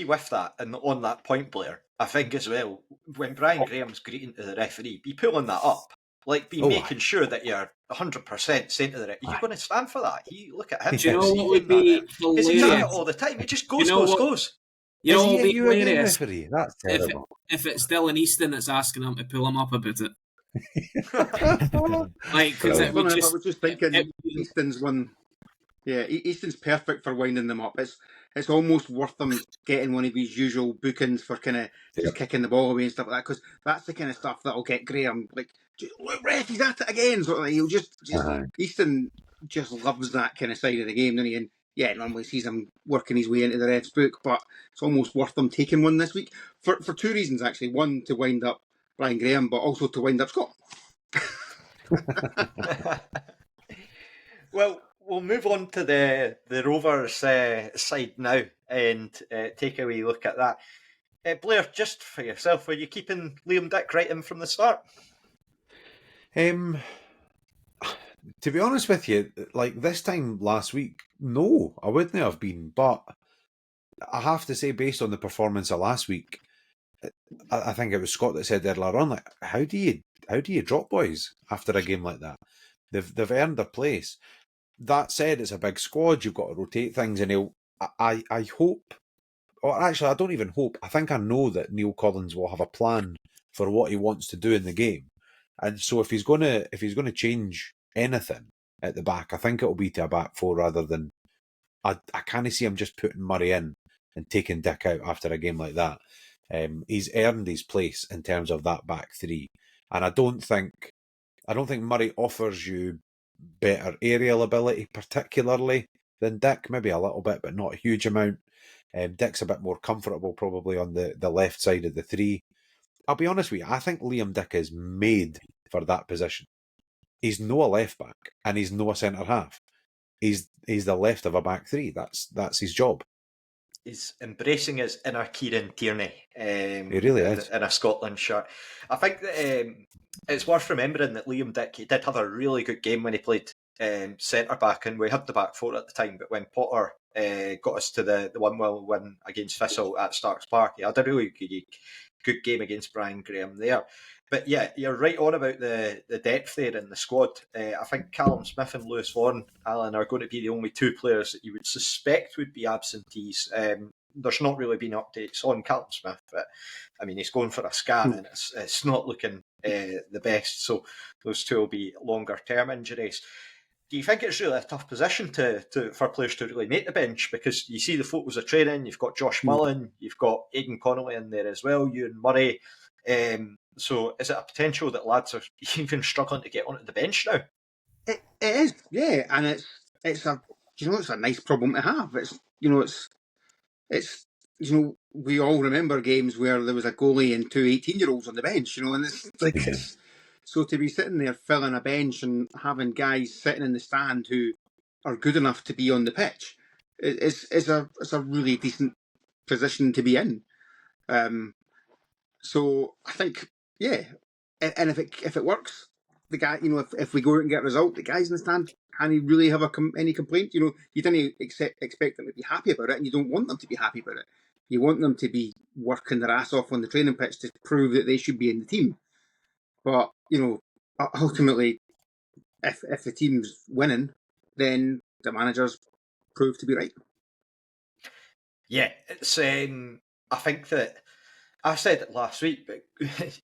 with that, and on that point, Blair, I think as well, when Brian Graham's greeting to the referee, be pulling that up. Like, be making sure that you're 100% saying to the referee, you're going to stand for that. Look at him. Do you know what would be hilarious? He's done it all the time. He just goes. You know what would be hilarious? That's terrible. If it's Dylan Easton that's asking him to pull him up about it. Like, because I was just thinking, Easton's one. Yeah, Easton's perfect for winding them up. It's almost worth them getting one of his usual bookings for kind of just kicking the ball away and stuff like that, because that's the kind of stuff that'll get Graham, like, look, ref, he's at it again. Sort of like, he'll just Easton just loves that kind of side of the game, doesn't he? And yeah, normally sees him working his way into the ref's book, but it's almost worth them taking one this week for 2 reasons actually. One, to wind up Brian Graham, but also to wind up Scott. Well, we'll move on to the Rovers side now and take a wee look at that. Blair, just for yourself, were you keeping Liam Dick right in from the start? To be honest with you, like this time last week, no, I wouldn't have been. But I have to say, based on the performance of last week, I think it was Scott that said earlier on, like, how do you drop boys after a game like that? They've earned their place. That said, it's a big squad. You've got to rotate things, and I hope, or actually, I don't even hope. I think I know that Neill Collins will have a plan for what he wants to do in the game. And so if he's gonna change anything at the back, I think it'll be to a back four rather than I can't see him just putting Murray in and taking Dick out after a game like that. He's earned his place in terms of that back three, and I don't think Murray offers you better aerial ability particularly than Dick. Maybe a little bit, but not a huge amount. Dick's a bit more comfortable probably on the left side of the three. I'll be honest with you, I think Liam Dick is made for that position. He's no a left back and he's no a centre half. He's the left of a back three. That's his job. He's embracing his inner Kieran Tierney. He really is. In a Scotland shirt. I think that it's worth remembering that Liam Dick, he did have a really good game when he played centre back, and we had the back four at the time, but when Potter got us to the 1-1 win against Thistle at Starks Park, he had a really good game against Brian Graham there. But yeah, you're right on about the depth there in the squad. I think Callum Smith and Lewis Vaughan, Alan, are going to be the only two players that you would suspect would be absentees. There's not really been updates on Callum Smith, but I mean, he's going for a scan and it's not looking the best. So those two will be longer term injuries. Do you think it's really a tough position for players to really make the bench? Because you see the photos of training, you've got Josh Mullen, you've got Aidan Connolly in there as well, Ewan Murray. So is it a potential that lads are even struggling to get onto the bench now? It is, yeah, and it's a nice problem to have. It's we all remember games where there was a goalie and two 18-year-olds on the bench, and it's like so to be sitting there filling a bench and having guys sitting in the stand who are good enough to be on the pitch, it's a really decent position to be in. So I think, yeah, and if it works, the guy, if we go out and get a result, the guys in the stand, can he really have any complaint? You didn't expect them to be happy about it, and you don't want them to be happy about it. You want them to be working their ass off on the training pitch to prove that they should be in the team. But ultimately, if the team's winning, then the managers prove to be right. Yeah, it's. I think that I said it last week, but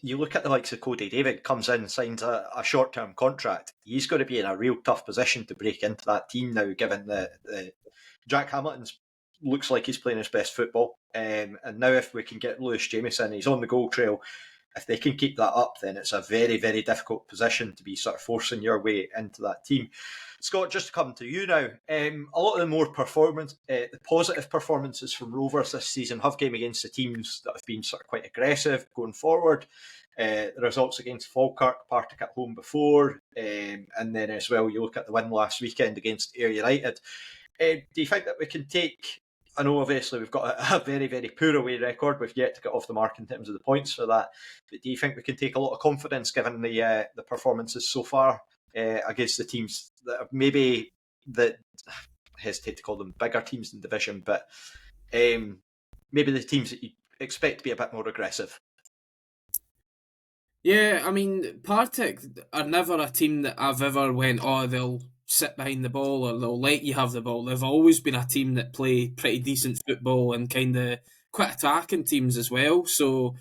you look at the likes of Cody David, comes in, signs a short-term contract. He's going to be in a real tough position to break into that team now, given that Jack Hamilton's looks like he's playing his best football. And now if we can get Lewis Jamieson, he's on the goal trail. If they can keep that up, then it's a very, very difficult position to be sort of forcing your way into that team. Scott, just to come to you now, a lot of the more the positive performances from Rovers this season have came against the teams that have been sort of quite aggressive going forward. The results against Falkirk, Partick at home before, and then as well you look at the win last weekend against Ayr United. Do you think that we can take... I know obviously we've got a very, very poor away record. We've yet to get off the mark in terms of the points for that. But do you think we can take a lot of confidence given the performances so far against the teams that are maybe I hesitate to call them bigger teams in the division, but maybe the teams that you expect to be a bit more aggressive? Yeah, I mean, Partick are never a team that I've ever went, they'll sit behind the ball or they'll let you have the ball. They've always been a team that play pretty decent football and kind of quite attacking teams as well. So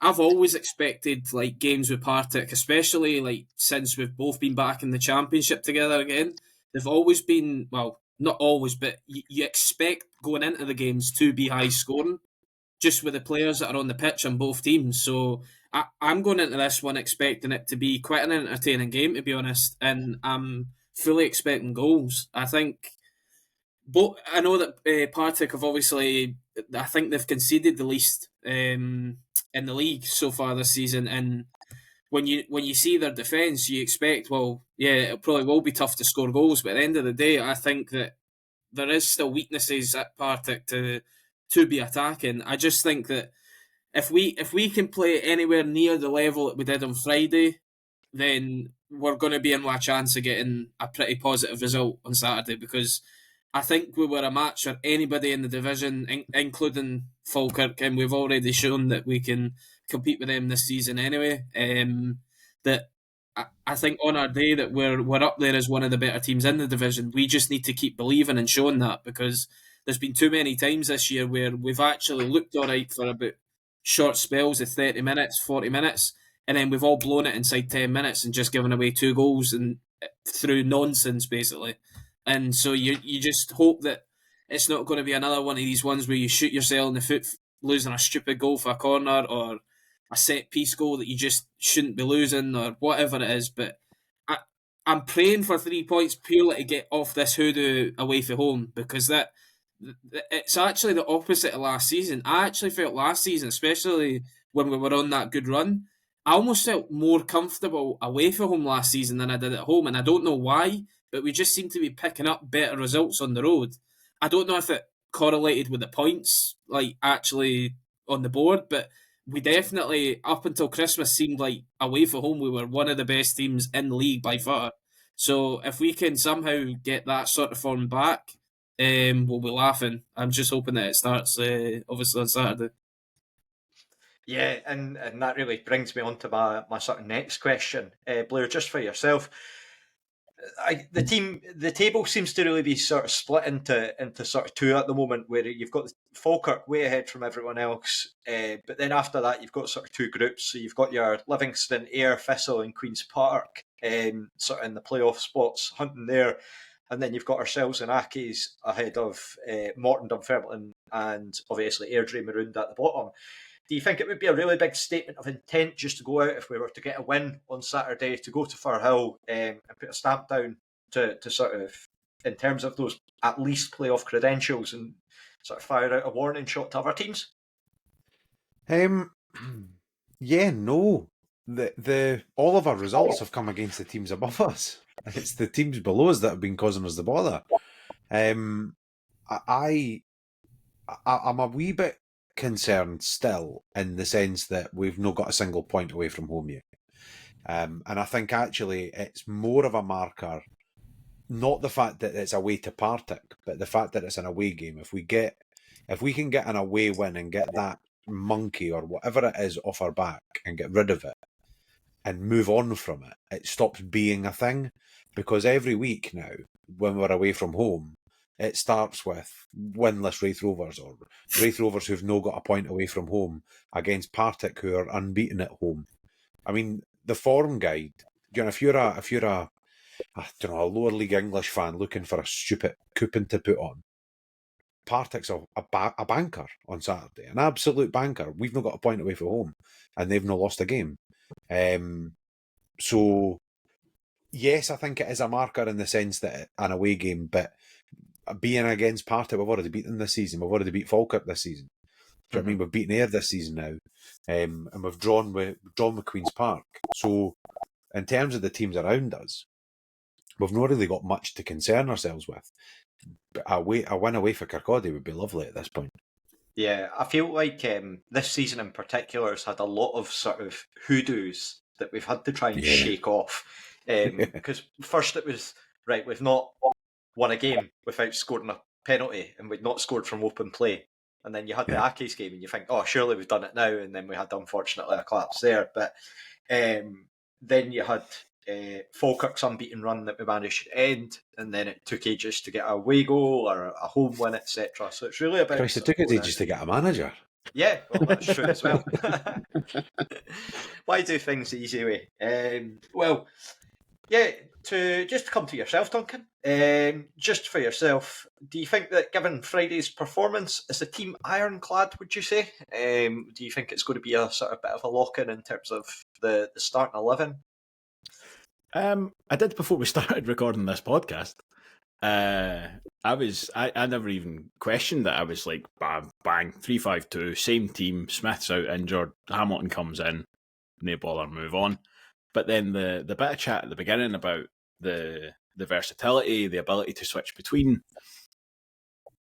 I've always expected like games with Partick, especially like since we've both been back in the Championship together again. They've always been, well, not always, but you expect going into the games to be high scoring just with the players that are on the pitch on both teams. So I'm going into this one expecting it to be quite an entertaining game, to be honest, and I'm fully expecting goals. I think, but I know that Partick have obviously, I think they've conceded the least in the league so far this season, and when you see their defence, you expect, well, yeah, it probably will be tough to score goals, but at the end of the day, I think that there is still weaknesses at Partick to be attacking. I just think that if we can play anywhere near the level that we did on Friday, then we're going to be in with a chance of getting a pretty positive result on Saturday, because I think we were a match for anybody in the division, including Falkirk, and we've already shown that we can compete with them this season anyway. That I think on our day that we're up there as one of the better teams in the division. We just need to keep believing and showing that, because there's been too many times this year where we've actually looked all right for about short spells of 30 minutes, 40 minutes, and then we've all blown it inside 10 minutes and just given away 2 goals and through nonsense, basically. And so you just hope that it's not going to be another one of these ones where you shoot yourself in the foot losing a stupid goal for a corner or a set-piece goal that you just shouldn't be losing or whatever it is. But I'm praying for 3 points purely to get off this hoodoo away from home, because it's actually the opposite of last season. I actually felt last season, especially when we were on that good run, I almost felt more comfortable away from home last season than I did at home, and I don't know why, but we just seem to be picking up better results on the road. I don't know if it correlated with the points, like actually on the board, but we definitely, up until Christmas, seemed like away from home we were one of the best teams in the league by far. So if we can somehow get that sort of form back, we'll be laughing. I'm just hoping that it starts obviously on Saturday. Yeah, and that really brings me on to my sort of next question. Blair, just for yourself, the table seems to really be sort of split into sort of 2 at the moment, where you've got Falkirk way ahead from everyone else, but then after that you've got sort of 2 groups. So you've got your Livingston, Ayr, Thistle and Queen's Park sort of in the playoff spots hunting there, and then you've got ourselves and Accies ahead of Morton, Dunfermline and obviously Airdrie Marooned at the bottom. Do you think it would be a really big statement of intent just to go out, if we were to get a win on Saturday, to go to Firhill and put a stamp down to sort of, in terms of those at least playoff credentials, and sort of fire out a warning shot to other teams? Yeah, no. The all of our results have come against the teams above us. It's the teams below us that have been causing us the bother. I'm a wee bit concerned still, in the sense that we've not got a single point away from home yet. And I think actually it's more of a marker, not the fact that it's away to Partick, but the fact that it's an away game. If we can get an away win and get that monkey or whatever it is off our back and get rid of it and move on from it, it stops being a thing. Because every week now, when we're away from home, it starts with winless Wraith Rovers, or Wraith Rovers who've no got a point away from home, against Partick who are unbeaten at home. I mean, the form guide, if you're a lower league English fan looking for a stupid coupon to put on, Partick's a banker on Saturday, an absolute banker. We've not got a point away from home, and they've not lost a game. So yes, I think it is a marker in the sense that an away game, but being against Partick, we've already beaten this season. We've already beat Falkirk this season. Do you know what I mean? We've beaten Ayr this season now, and we've drawn with Queen's Park. So, in terms of the teams around us, we've not really got much to concern ourselves with. But a win away for Kirkcaldy would be lovely at this point. Yeah, I feel like this season in particular has had a lot of sort of hoodoos that we've had to try and shake off. Because first it was, right, we've not won a game without scoring a penalty, and we'd not scored from open play. And then you had the Accies game and you think, oh, surely we've done it now. And then we had, unfortunately, a collapse there. But then you had Falkirk's unbeaten run that we managed to end, and then it took ages to get a away goal or a home win, etc. So it's really about... Chris, it took us ages to get a manager. Yeah, well, that's true as well. Why do things the easy way? Well, yeah, to come to yourself, Duncan, just for yourself, do you think that given Friday's performance, is the team ironclad, would you say? Do you think it's going to be a sort of bit of a lock-in in terms of the starting 11? I did before we started recording this podcast. I never even questioned that. I was like, bang, 3-5-2, same team, Smith's out injured, Hamilton comes in, no bother, move on. But then the bit of chat at the beginning about the versatility, the ability to switch between,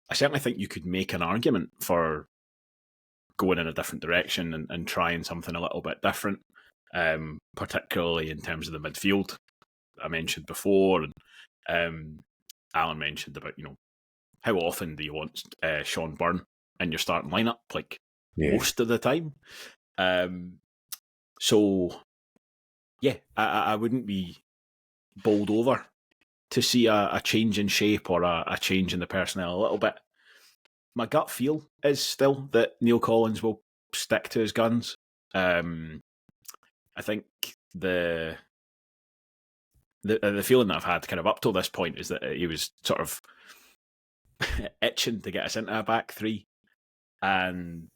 I certainly think you could make an argument for going in a different direction and trying something a little bit different, particularly in terms of the midfield I mentioned before. And Alan mentioned about, how often do you want Sean Byrne in your starting lineup? Like, most of the time. So, yeah, I wouldn't be bowled over to see a change in shape or a change in the personnel a little bit. My gut feel is still that Neill Collins will stick to his guns. I think the feeling that I've had kind of up till this point is that he was sort of itching to get us into a back three, and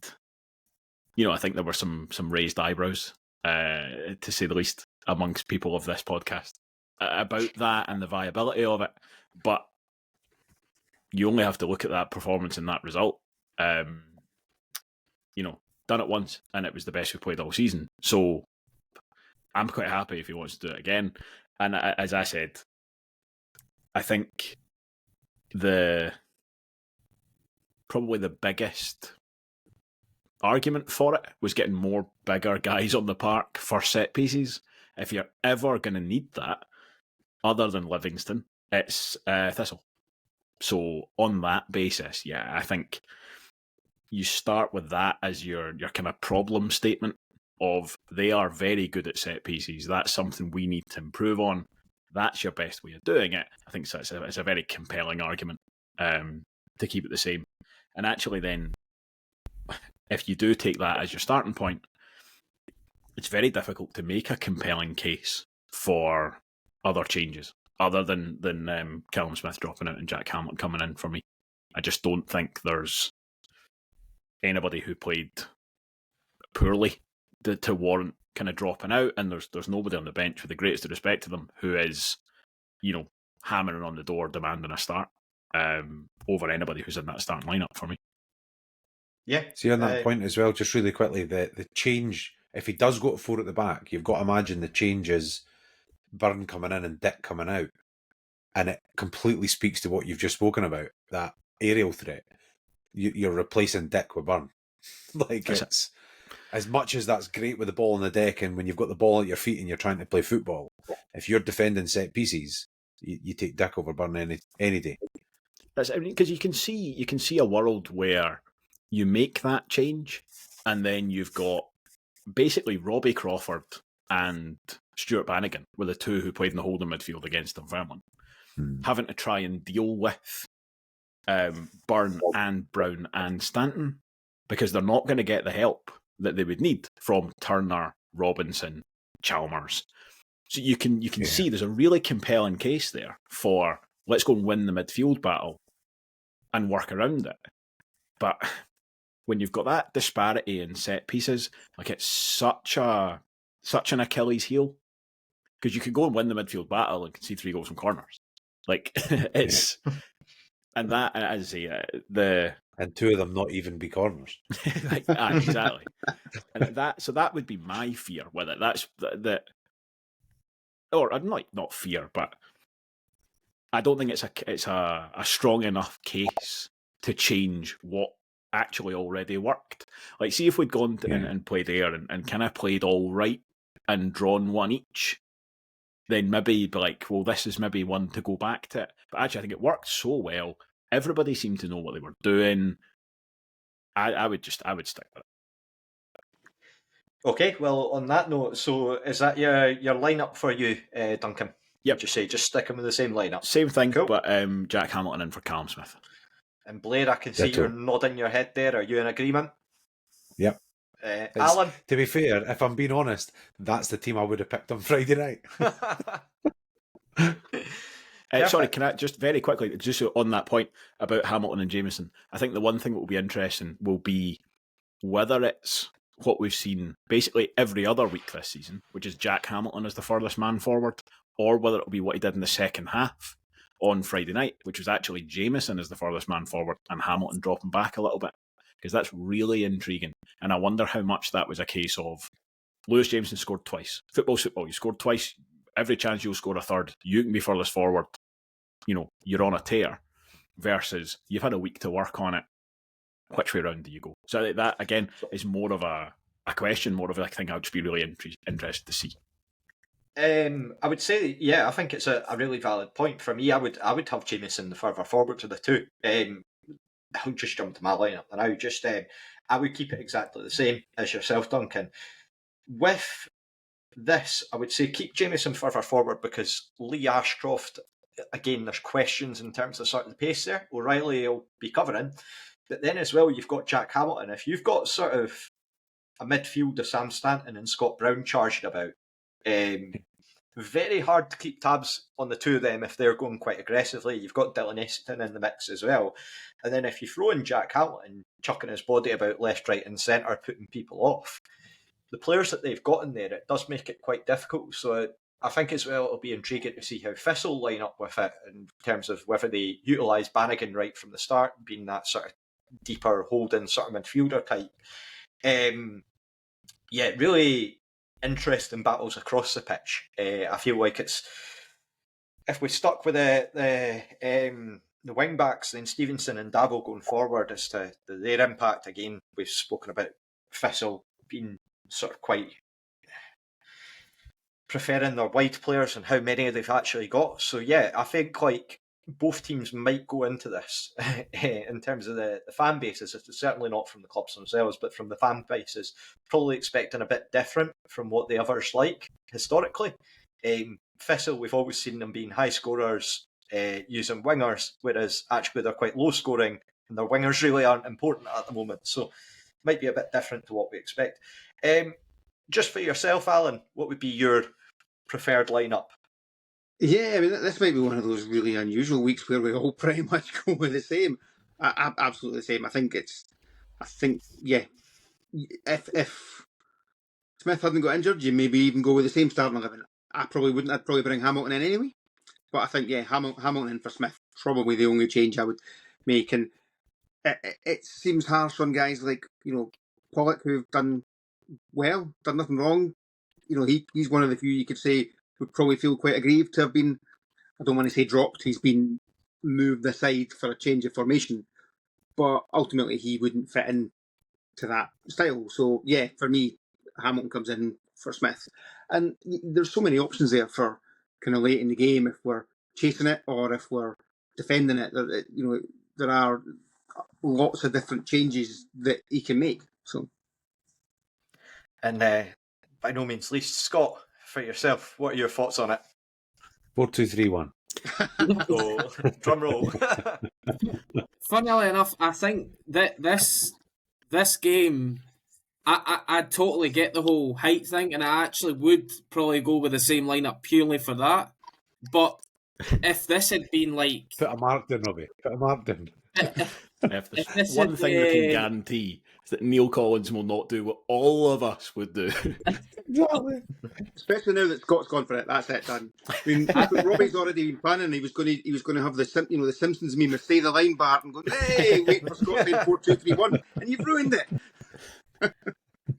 I think there were some raised eyebrows, to say the least, amongst people of this podcast about that and the viability of it. But you only have to look at that performance and that result. Done it once, and it was the best we played all season. So I'm quite happy if he wants to do it again. And as I said, I think probably the biggest argument for it was getting more bigger guys on the park for set pieces. If you're ever going to need that, other than Livingston, it's Thistle. So on that basis, yeah, I think you start with that as your kind of problem statement of they are very good at set pieces. That's something we need to improve on. That's your best way of doing it. I think it's a very compelling argument to keep it the same. And actually then, if you do take that as your starting point, it's very difficult to make a compelling case for other changes, other than Callum Smith dropping out and Jack Hamilton coming in for me. I just don't think there's anybody who played poorly to warrant kind of dropping out, and there's nobody on the bench, with the greatest of respect to them, who is, hammering on the door demanding a start over anybody who's in that starting lineup for me. Yeah. See, on that point as well, just really quickly, the change, if he does go to 4 at the back, you've got to imagine the change is Byrne coming in and Dick coming out. And it completely speaks to what you've just spoken about, that aerial threat. You're replacing Dick with Byrne. It's as much as that's great with the ball on the deck, and when you've got the ball at your feet and you're trying to play football, if you're defending set pieces, you take Dick over Byrne any day. Because you can see a world where you make that change, and then you've got basically Robbie Crawford and Stuart Bannigan were the two who played in the holding midfield against Dunfermline, having to try and deal with Byrne and Brown and Stanton, because they're not going to get the help that they would need from Turner, Robinson, Chalmers. So you can see there's a really compelling case there for let's go and win the midfield battle and work around it. But when you've got that disparity in set pieces, it's such an Achilles heel, because you could go and win the midfield battle and concede 3 goals from corners. It's and that, as I say, and 2 of them not even be corners. Exactly. And that would be my fear with it. That's that, or not fear, but I don't think it's a strong enough case to change what actually already worked. See if we'd gone and played there and kind of played all right and drawn 1 each, then maybe be like, well, this is maybe one to go back to. But actually, I think it worked so well. Everybody seemed to know what they were doing. I would stick with it. Okay, well, on that note, so is that your lineup for you, Duncan? Yep. Just stick him with the same lineup. Same thing, cool. But Jack Hamilton in for Callum Smith. And Blair, I can see you're nodding your head there. Are you in agreement? Yep. Allan? To be fair, if I'm being honest, that's the team I would have picked on Friday night. Sorry, can I just very quickly, just on that point about Hamilton and Jameson, I think the one thing that will be interesting will be whether it's what we've seen basically every other week this season, which is Jack Hamilton as the furthest man forward, or whether it'll be what he did in the second half on Friday night, which was actually Jameson as the furthest man forward and Hamilton dropping back a little bit, because that's really intriguing. And I wonder how much that was a case of Lewis Jameson scored twice. Football's football. You scored twice. Every chance you'll score a third. You can be furthest forward. You're on a tear. Versus you've had a week to work on it. Which way round do you go? So that, again, is more of a question, more of a thing I'd just be really interested to see. I would say, I think it's a really valid point. For me, I would have Jameson the further forward of the two. I'll just jump to my lineup now. I would keep it exactly the same as yourself, Duncan. With this, I would say keep Jameson further forward because Lee Ashcroft, again, there's questions in terms of sort of the pace there. O'Reilly will be covering. But then as well, you've got Jack Hamilton. If you've got sort of a midfield of Sam Stanton and Scott Brown charging about. Very hard to keep tabs on the two of them if they're going quite aggressively. You've got Dylan Essendon in the mix as well. And then if you throw in Jack Hamilton chucking his body about left, right and centre, putting people off, the players that they've got in there, it does make it quite difficult. So I think as well it'll be intriguing to see how Thistle line up with it in terms of whether they utilise Bannigan right from the start, being that sort of deeper holding sort of midfielder type. Really interesting battles across the pitch. I feel like it's, if we stuck with the wing backs, then Stevenson and Dabo going forward as to their impact. Again, we've spoken about Thistle being sort of quite preferring their wide players and how many they've actually got. So yeah, I think like both teams might go into this in terms of the fan bases. It's certainly not from the clubs themselves, but from the fan bases, probably expecting a bit different from what the others like historically. Thistle, we've always seen them being high scorers using wingers, whereas actually they're quite low scoring and their wingers really aren't important at the moment. So might be a bit different to what we expect. Just for yourself, Alan, what would be your preferred lineup? Yeah, I mean, this might be one of those really unusual weeks where we all pretty much go with the same. Absolutely the same. I think, if Smith hadn't got injured, you maybe even go with the same starting 11. I probably wouldn't. I'd probably bring Hamilton in anyway. But I think, Hamilton in for Smith, probably the only change I would make. And it seems harsh on guys like, Pollock, who've done well, done nothing wrong. He's one of the few you could say would probably feel quite aggrieved to have been, I don't want to say dropped, he's been moved aside for a change of formation. But ultimately, he wouldn't fit in to that style. So, yeah, for me, Hamilton comes in for Smith. And there's so many options there for kind of late in the game if we're chasing it or if we're defending it. There are lots of different changes that he can make. So, and by no means least, Scott, for yourself, what are your thoughts on it? 4-2-3-1. Oh, drum roll. Funnily enough, I think that this game, I totally get the whole height thing, and I actually would probably go with the same lineup purely for that. But if this had been like... Put a mark down, Robbie. Put a mark down. If there's one thing we can guarantee is that Neill Collins will not do what all of us would do. Exactly. Especially now that Scott's gone for it. That's it, done. I mean, Robbie's already been planning. He was going to have the Simpsons meme of "Stay the line, Bart," and going, "Hey, wait for Scott saying 4-2-3-1," and you've ruined it.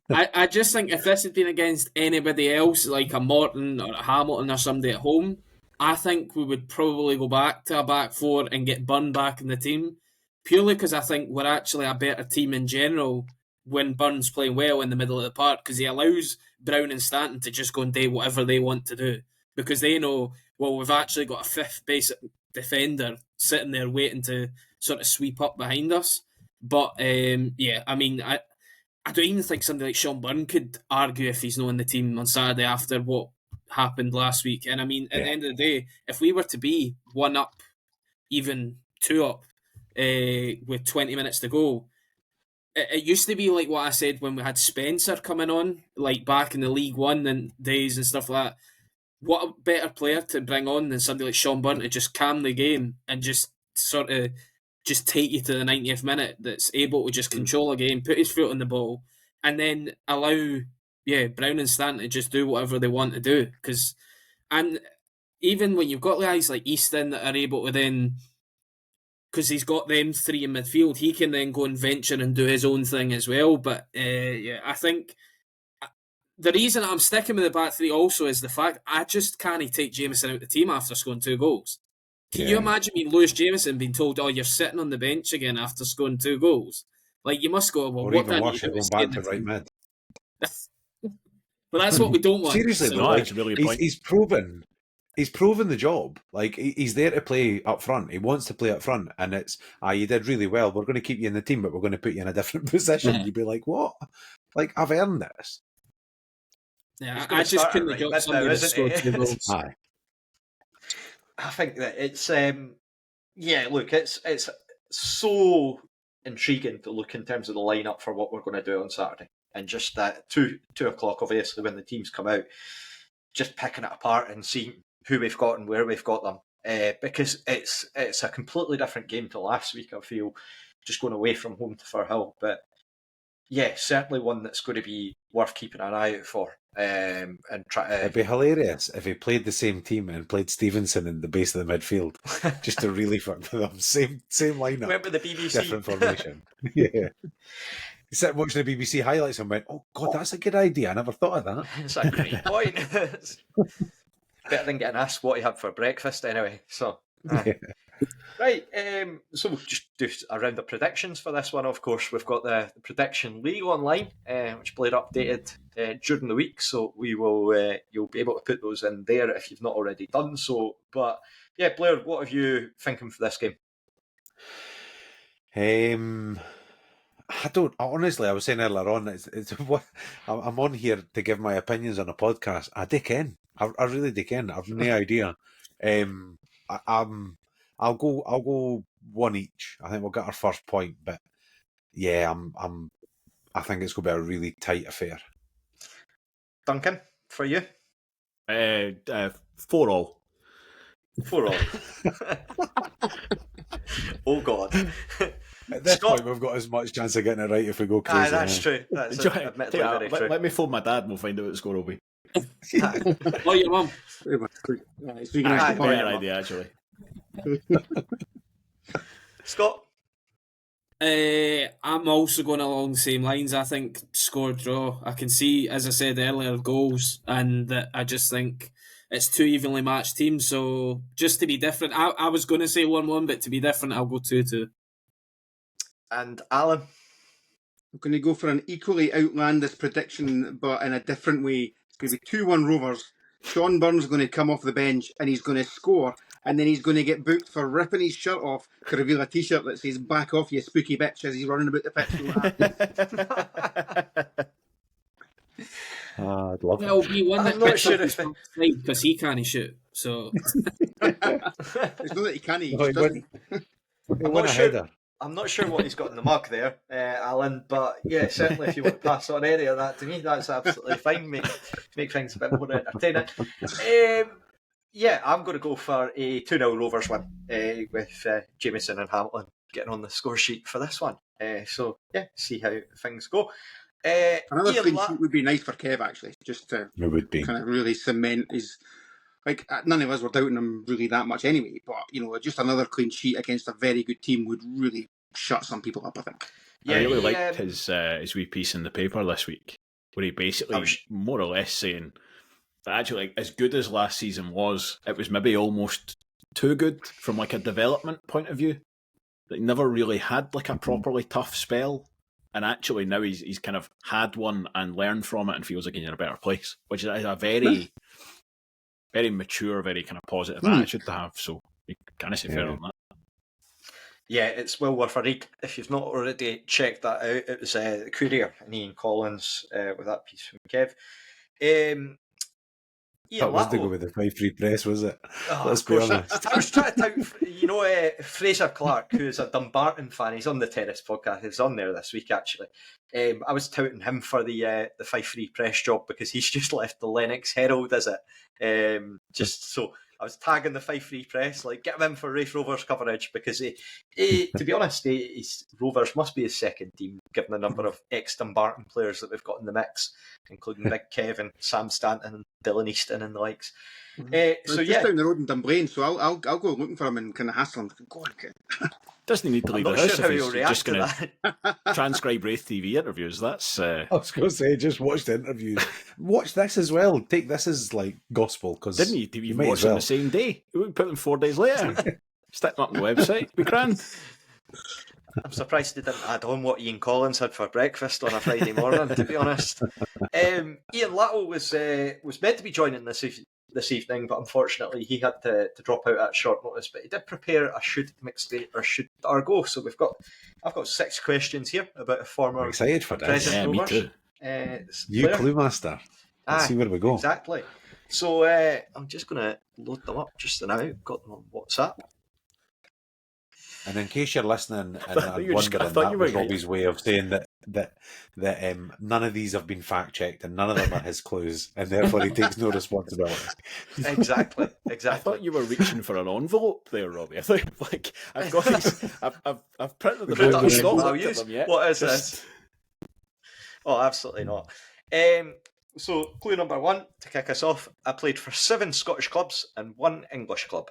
I just think if this had been against anybody else, like a Morton or a Hamilton or somebody at home, I think we would probably go back to a back four and get Byrne back in the team. Purely because I think we're actually a better team in general when Byrne's playing well in the middle of the park, because he allows Brown and Stanton to just go and do whatever they want to do. Because they know, well, we've actually got a fifth basic defender sitting there waiting to sort of sweep up behind us. But, I mean, I don't even think somebody like Sean Byrne could argue if he's not in the team on Saturday after what happened last week. And I mean, at the end of the day, if we were to be 1 up, even 2 up, with 20 minutes to go, it used to be like what I said when we had Spencer coming on, like back in the League One and days and stuff like that. What a better player to bring on than somebody like Sean Byrne to just calm the game and just sort of just take you to the 90th minute, that's able to just control a game, put his foot on the ball, and then allow Brown and Stanton to just do whatever they want to do. And even when you've got guys like Easton that are able to then, because he's got them three in midfield, he can then go and venture and do his own thing as well. But I think the reason I'm sticking with the back three also is the fact I just can't take Jameson out the team after scoring 2 goals. Can you imagine me, Lewis Jameson, being told, "Oh, you're sitting on the bench again after scoring 2 goals"? Like, you must go, well, Or what even do I worse, need to going back to right mid. But that's what we don't want. Seriously, So, though, like, he's proven the job. Like, he's there to play up front. He wants to play up front, and it's, you did really well. We're going to keep you in the team, but we're going to put you in a different position. You'd be like, what? Like, I've earned this. Yeah, I just couldn't have got somebody to score 2 goals. Aye. I think that it's it's so intriguing to look in terms of the lineup for what we're going to do on Saturday. and just that 2 o'clock, obviously, when the teams come out, just picking it apart and seeing who we've got and where we've got them. Because it's a completely different game to last week, I feel, just going away from home to Firhill. But yeah, certainly one that's going to be worth keeping an eye out for. And try to... It'd be hilarious if he played the same team and played Stevenson in the base of the midfield, just to really fuck with them. Same lineup. Went with the BBC. Different formation. Yeah. He sat watching the BBC highlights and went, "Oh God, that's a good idea. I never thought of that." It's a great point. Better than getting asked what he had for breakfast anyway. So, Yeah. Right, so we'll just do a round of predictions for this one. Of course, we've got the prediction league online, which Blair updated during the week. So we will, you'll be able to put those in there if you've not already done so. But yeah, Blair, what have you thinking for this game? I don't honestly. I was saying earlier on, it's I'm on here to give my opinions on a podcast. I dig in. I really dig in. I've no idea. I'll go one each. I think we'll get our first point, but yeah, I think it's going to be a really tight affair. Duncan, for you? 4-all. 4-all. Oh God. At this Scott... point, we've got as much chance of getting it right if we go crazy. Aye, that's true. That's admittedly very true. Let me phone my dad and we'll find out what the score will be. Oh, your mum. Better idea, actually. Scott? I'm also going along the same lines. I think score draw. I can see, as I said earlier, goals, and I just think it's two evenly matched teams. So just to be different, I was going to say 1-1, but to be different, I'll go 2-2. And Allan? I'm going to go for an equally outlandish prediction, but in a different way. It's going to be 2-1 Rovers. Sean Byrne's going to come off the bench and he's going to score, and then he's going to get booked for ripping his shirt off to reveal a t-shirt that says "Back off, you spooky bitch," as he's running about the pitch. I'd love Well, we won I'm that not sure if because he can't shoot. So It's not that he can't, he just doesn't. I'm not sure what he's got in the mug there, Alan, but yeah, certainly if you want to pass on any of that to me, that's absolutely fine. Make things a bit more entertaining. Yeah, I'm going to go for a 2-0 Rovers win with Jamieson and Hamilton getting on the score sheet for this one. So yeah, see how things go. Another clean sheet would be nice for Kev, actually, just to kind of really cement his... Like, none of us were doubting him really that much anyway, but, you know, just another clean sheet against a very good team would really shut some people up, I think. Yeah, I really liked his wee piece in the paper this week, where he basically more or less saying that actually, like, as good as last season was, it was maybe almost too good from like a development point of view. That he never really had like a properly tough spell, and actually now he's kind of had one and learned from it and feels like he's in a better place, which is a very... very mature, very kind of positive attitude to have. So you kind of say fair on that. Yeah, it's well worth a read. If you've not already checked that out, it was the Courier and Iain Collins with that piece from Kev. That was to go with the 5-3 press, was it? Oh, Let's be honest. I was trying to tout, Fraser Clark, who's a Dumbarton fan. He's on the Terrace podcast. He's on there this week, actually. I was touting him for the 5-3 press job because he's just left the Lennox Herald, is it? Just so I was tagging the 5-3 press, like, get him in for Rafe Rovers coverage because to be honest, Rovers must be his second team, given the number of ex-Dumbarton players that we've got in the mix, including Big Kev and Sam Stanton and Dylan Easton and the likes. So just down the road in Dunblane, so I'll go looking for him and kind of hassle him. Go on, kid. Doesn't need to leave the house if he's just going to transcribe Wraith TV interviews. That's. I was going to say, just watch the interviews. Watch this as well. Take this as like gospel. Cause didn't you even watch them the same day? We would put them 4 days later. Stick them up on the website. Be grand. I'm surprised they didn't add on what Iain Collins had for breakfast on a Friday morning, to be honest. Iain Latto was meant to be joining this evening, but unfortunately he had to drop out at short notice. But he did prepare a Should McStay or Should Dargo. So I've got 6 questions here about a former I'm excited for this. President Rovers. Me too. You clue master. Let's see where we go. Exactly. So I'm just going to load them up just now. Got them on WhatsApp. And in case you're listening and wondering, that was Robbie's way of saying that that none of these have been fact checked and none of them are his clues, and therefore he takes no responsibility. Exactly. I thought you were reaching for an envelope there, Robbie. I thought, like, I've got these. I've printed them out. I've not looked at them yet. What is this? Oh, absolutely not. So, clue number 1 to kick us off. I played for 7 Scottish clubs and 1 English club.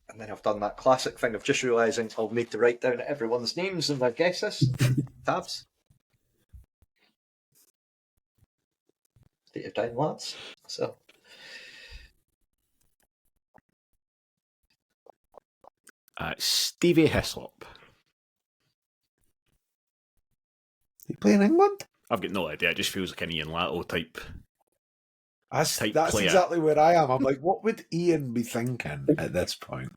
And then I've done that classic thing of just realising I'll need to write down everyone's names and their guesses. Tabs. Take your time, lads. So. Stevie Hislop. He play in England? I've got no idea. It just feels like an Iain Latto type. That's player. exactly where I am. I'm like, what would Iain be thinking at this point?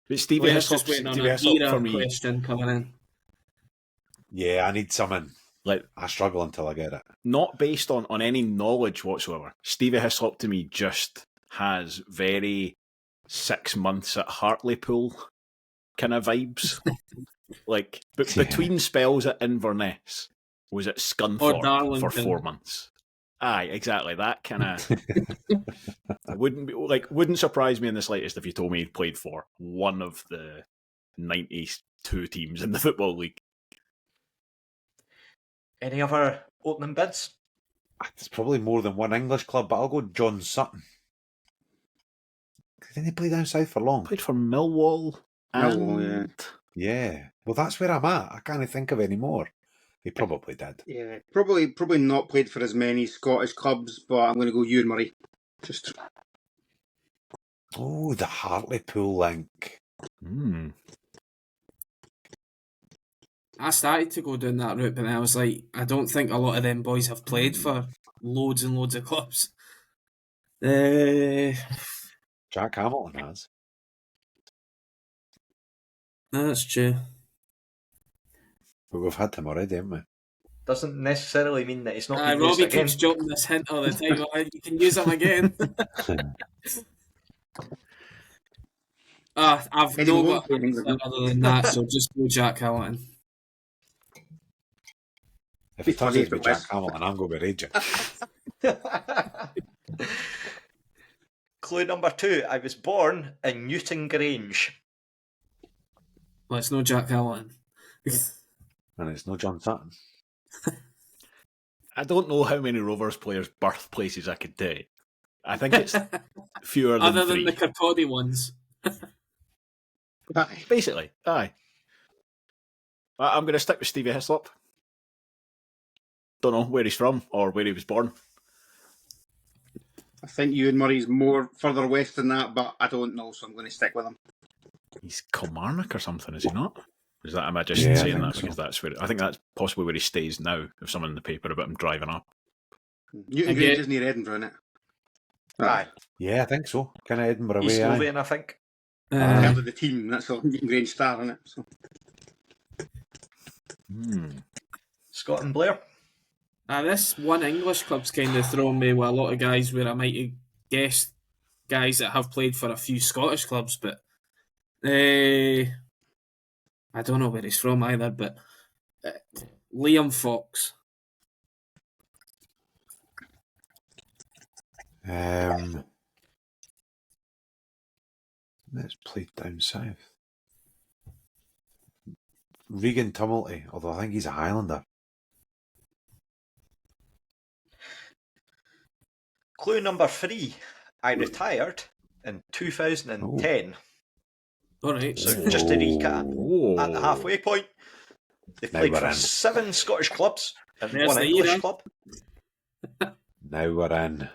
But Stevie Hislop for me. Question coming in. Yeah, I need someone. Like, I struggle until I get it. Not based on any knowledge whatsoever. Stevie Hislop to me just has very 6 months at Hartlepool kind of vibes. Like, but between spells at Inverness was at Scunthorpe for 4 months. Aye, exactly. That kind of wouldn't surprise me in the slightest if you told me he played for one of the 92 teams in the Football League. Any other opening bids? There's probably more than one English club, but I'll go John Sutton. Didn't he play down south for long? Played for Millwall. Millwall, yeah. Well, that's where I'm at. I can't think of any more. He probably did. Yeah, probably not played for as many Scottish clubs, but I'm going to go Ewan Murray. Just. Oh, the Hartlepool link. I started to go down that route, but then I was like, I don't think a lot of them boys have played for loads and loads of clubs. Jack Hamilton has. That's true. But we've had him already, haven't we? Doesn't necessarily mean that it's not been used Robbie again. keeps dropping this hint all the time. You can use him again. I've no got anything other than that, so just go Jack Hamilton. If it turns out to be Jack Hamilton, I'm going to rage it. Clue number 2. I was born in Newton Grange. Well, it's no Jack Hamilton. And it's no John Sutton. I don't know how many Rovers players' birthplaces I could do. I think it's fewer than other 3. than the Kirkcaldy ones. Basically, aye. I'm going to stick with Stevie Hislop. Don't know where he's from or where he was born. I think Ewan Murray's more further west than that, but I don't know, so I'm going to stick with him. He's Kilmarnock or something, is he not? Is that, am I just saying that because that's where I think that's possibly where he stays now? If someone in the paper about him driving up. Newton Grange is near Edinburgh, isn't it? Aye. Yeah, I think so. Kind of Edinburgh East way. Lothian, I think. In terms of the team, that's all. Newton Grange Star, isn't it? So. Scott and Blair. This one English club's kind of thrown me with a lot of guys where I might have guessed guys that have played for a few Scottish clubs, but I don't know where he's from either, but Liam Fox. Let's play down south. Regan Tumulty, although I think he's a Highlander. Clue number 3. I retired in 2010. All right. So just to recap, at the halfway point, they played for 7 Scottish clubs and 1 English club. Now we're in. Right.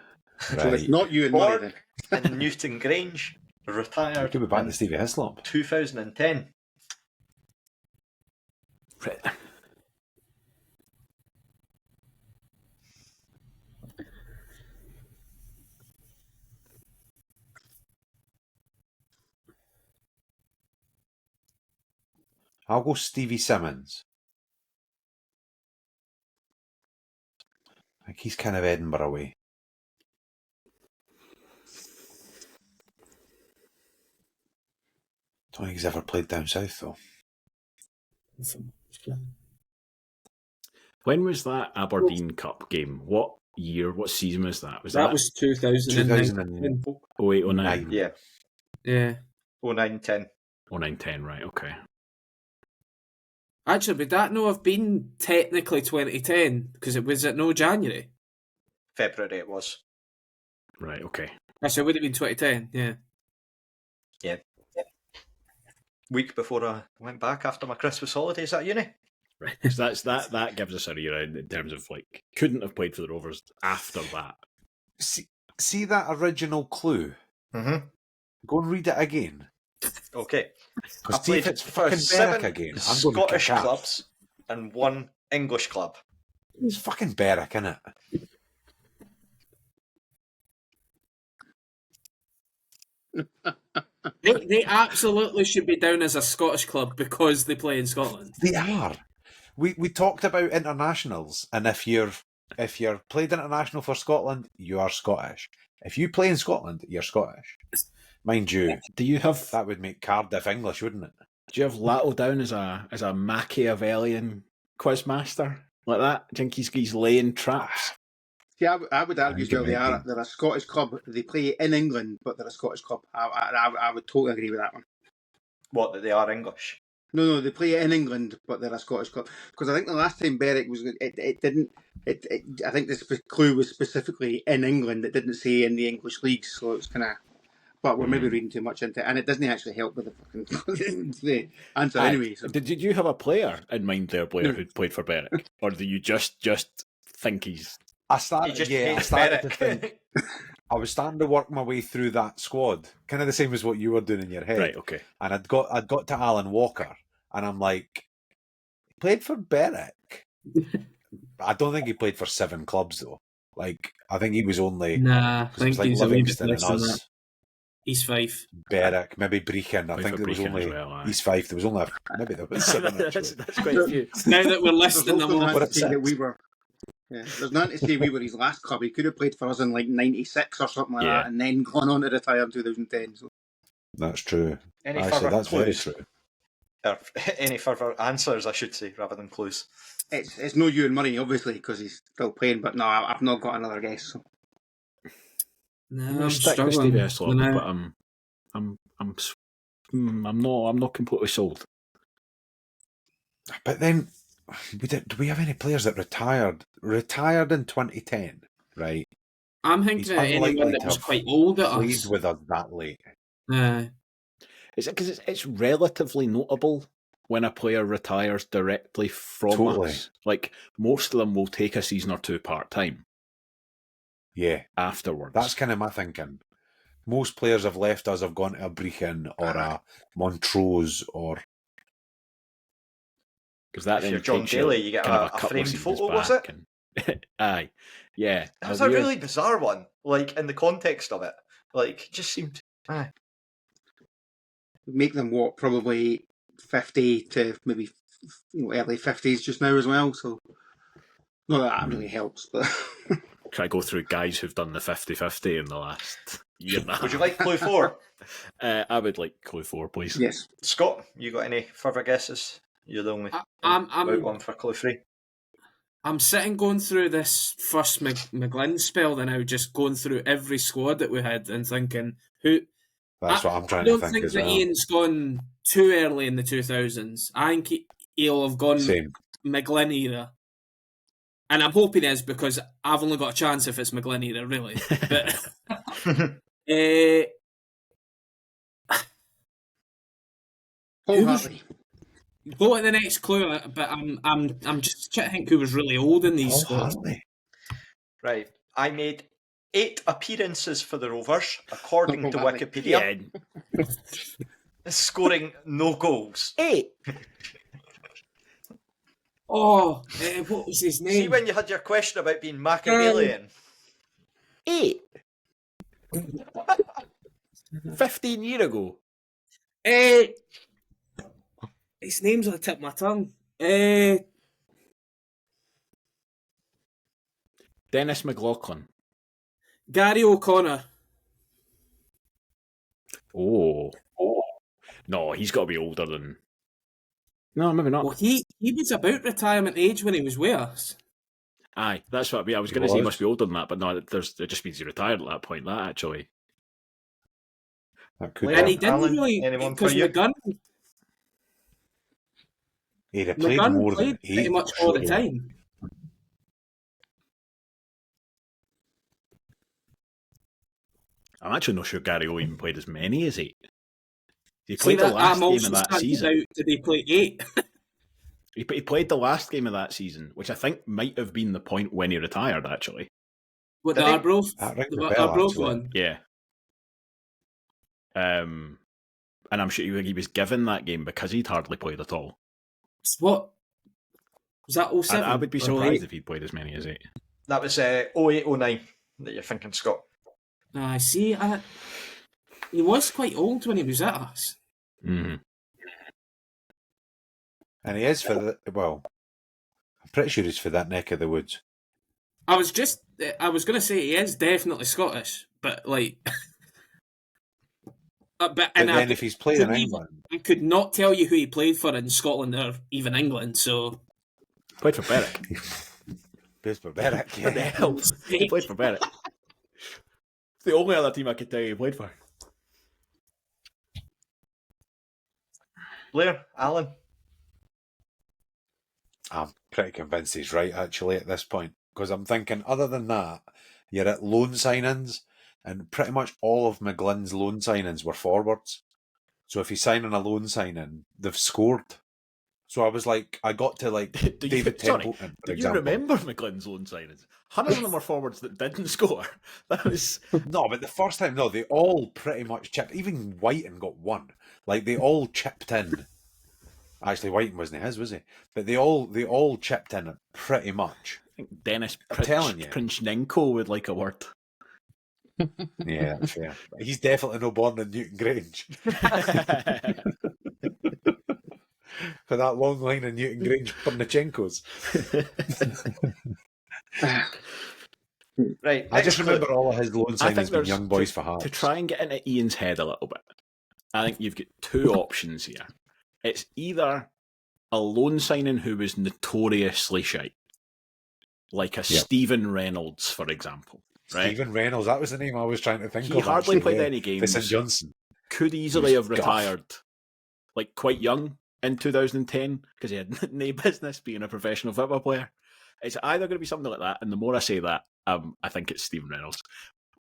So it's not Ewan Murray then. In Newton Grange, retired. Could be back to Stevie Hislop. 2010. I'll go Stevie Simmons. I think he's kind of Edinburgh way. don't think he's ever played down south though. When was that Aberdeen Cup game? What year? What season was that? That was 2009. 08, 09? Yeah. Yeah. 09-10. 09-10, right, okay. Actually, would that not have been technically 2010? Because it was at no January. February it was. Right, okay. Actually, it would have been 2010, yeah. Yeah. Week before I went back after my Christmas holidays at uni. Right. So that gives us a reround in terms of like couldn't have played for the Rovers after that. See that original clue? Mm-hmm. Go and read it again. Okay. I Because played if it's for fucking 7 Berwick again, I'm going to Scottish kick ass. clubs and 1 English club. It's fucking Berwick, innit? They absolutely should be down as a Scottish club because they play in Scotland. They are. We talked about internationals, and if you're played international for Scotland, you are Scottish. If you play in Scotland, you're Scottish. Mind you, Do you have that would make Cardiff English, wouldn't it? do you have Latto down as a Machiavellian quizmaster like that? Jinkies laying traps. See, I would argue I think it might be. they're a Scottish club. They play in England, but they're a Scottish club. I would totally agree with that one. What, that they are English? No, they play in England, but they're a Scottish club. Because I think the last time Berwick was, it didn't. I think this clue was specifically in England. It didn't say in the English leagues, so it was kind of. But we're maybe reading too much into it, and it doesn't actually help with the fucking the answer anyway. So. Did you have a player in mind there, Blair, who'd played for Berwick? Or do you just think he's... I He started, just I hates started to Berwick. think. I was starting to work my way through that squad, kind of the same as what you were doing in your head. Right, okay. And I'd got to Alan Walker, and I'm like, he played for Berwick. I don't think he played for 7 clubs though. Like, I think he was only. Nah, I 'cause it was think like he's a wee bit Livingston less and than that. us, East Fife. Berwick, maybe Brechin. I Played think for there was Brechin only as well, aye. East Fife. There was only maybe there was 7 that's actually. quite a few. Now that we're There's listing them also off. nothing to say that we were. Yeah, there's nothing to say we were his last club. He could have played for us in like '96 or something like Yeah. that, and then gone on to retire in 2010. So. That's true. Any Actually, further that's very clues? true. Or any further answers, I should say, rather than clues. It's no Ewan Murray, obviously, because he's still playing. But no, I've not got another guess. So. Nah, I'm Stick with struggling. Stevie Hislop, Nah. but I'm not completely sold. But then, do we have any players that retired in 2010? Right. I'm He's thinking of anyone unlikely that to was have quite old at played us. with us that late. Is it because it's relatively notable when a player retires directly from Totally. us? Like, most of them will take a season or two part-time Yeah, afterwards. that's kind of my thinking. Most players have left us, have gone to a Brechin or a Montrose or. Because that If then you're John takes you Daly, you get kind of a couple of framed seasons photo, was back and- Aye. Yeah. It was a really bizarre one, like, in the context of it. Like, it just seemed... Make them what, probably 50 to maybe early 50s just now as well. So not that really helps, but Try to go through guys who've done the 50-50 in the last year and a half. Would you like clue 4? I would like clue 4, please. yes. Scott, you got any further guesses? You're the only I'm one for clue 3. I'm sitting going through this first McGlynn spell and now, just going through every squad that we had and thinking who. That's what I'm trying I to don't think think as that well. Ian's gone too early in the 2000s. I think he'll have gone Same. McGlynn era. And I'm hoping it is, because I've only got a chance if it's McGlynn era, really. But Paul Hartley. go to the next clue, but I'm just trying to think who was really old in these Paul squads. Hartley. Right. I made 8 appearances for the Rovers, according to Paul Hartley. Wikipedia, scoring no goals. 8. Oh, what was his name? See when you had your question about being Machiavellian? 8. 15 years ago. His name's on the tip of my tongue. Dennis McLaughlin. Gary O'Connor. Oh. No, he's got to be older than. No, maybe not. Well, he was about retirement age when he was with us. Aye, that's what I mean. I was going to say he must be older than that, but no, it just means he retired at that point. That actually. That could And be. he didn't Alan, really, anyone for because you? McGunn He'd have played more than played pretty 8. much all the surely. time. I'm actually not sure Gary O even played as many as 8. He See played the that? last I'm game also of that standing season. out. Did he play 8? He played the last game of that season, which I think might have been the point when he retired, actually. What, the Did he? Arbroath? That rings a The bell, Arbroath actually. one? Yeah. And I'm sure he was given that game because he'd hardly played at all. What? Was that 07? I would be or surprised 08? if he'd played as many as 8. That was 08-09 that you're thinking, Scott. I see. He was quite old when he was at us. Mm-hmm. And he is for the. Well, I'm pretty sure he's for that neck of the woods. I was going to say he is definitely Scottish, but like. But then if he's played in England. I could not tell you who he played for in Scotland or even England, so. Played for Berwick. Plays for Berwick, What the yeah. hell? He played for Berwick. It's the only other team I could tell you he played for. Blair, Alan. I'm pretty convinced he's right, actually, at this point. Because I'm thinking, other than that, you're at loan signings, and pretty much all of McGlynn's loan signings were forwards. So if he's signing a loan signing, they've scored. So I was like, I got to like David Templeton, for do you example. remember McGlynn's loan signings? 100 of them were forwards that didn't score. That was. No, but the first time, no, they all pretty much chipped. Even Whiten got one. Like, they all chipped in. Actually, Whiten wasn't his, was he? But they all chipped in it pretty much. I think Dennis I'm telling you. Princhnenko would like a word. Yeah, that's fair. He's definitely no born in Newton Grange. For that long line of Newton Grange Pernichenkos. Right. I just next remember all of his loan I think signings being there's young boys for Hearts. To try and get into Ian's head a little bit, I think you've got two options here. It's either a loan signing who was notoriously shite, like a Stephen Reynolds, for example. Right? Stephen Reynolds, that was the name I was trying to think of. He hardly actually, played yeah. any games. For St Johnson. Could easily have Guff. retired, like quite young in 2010, because he had no business being a professional football player. It's either going to be something like that, and the more I say that, I think it's Stephen Reynolds,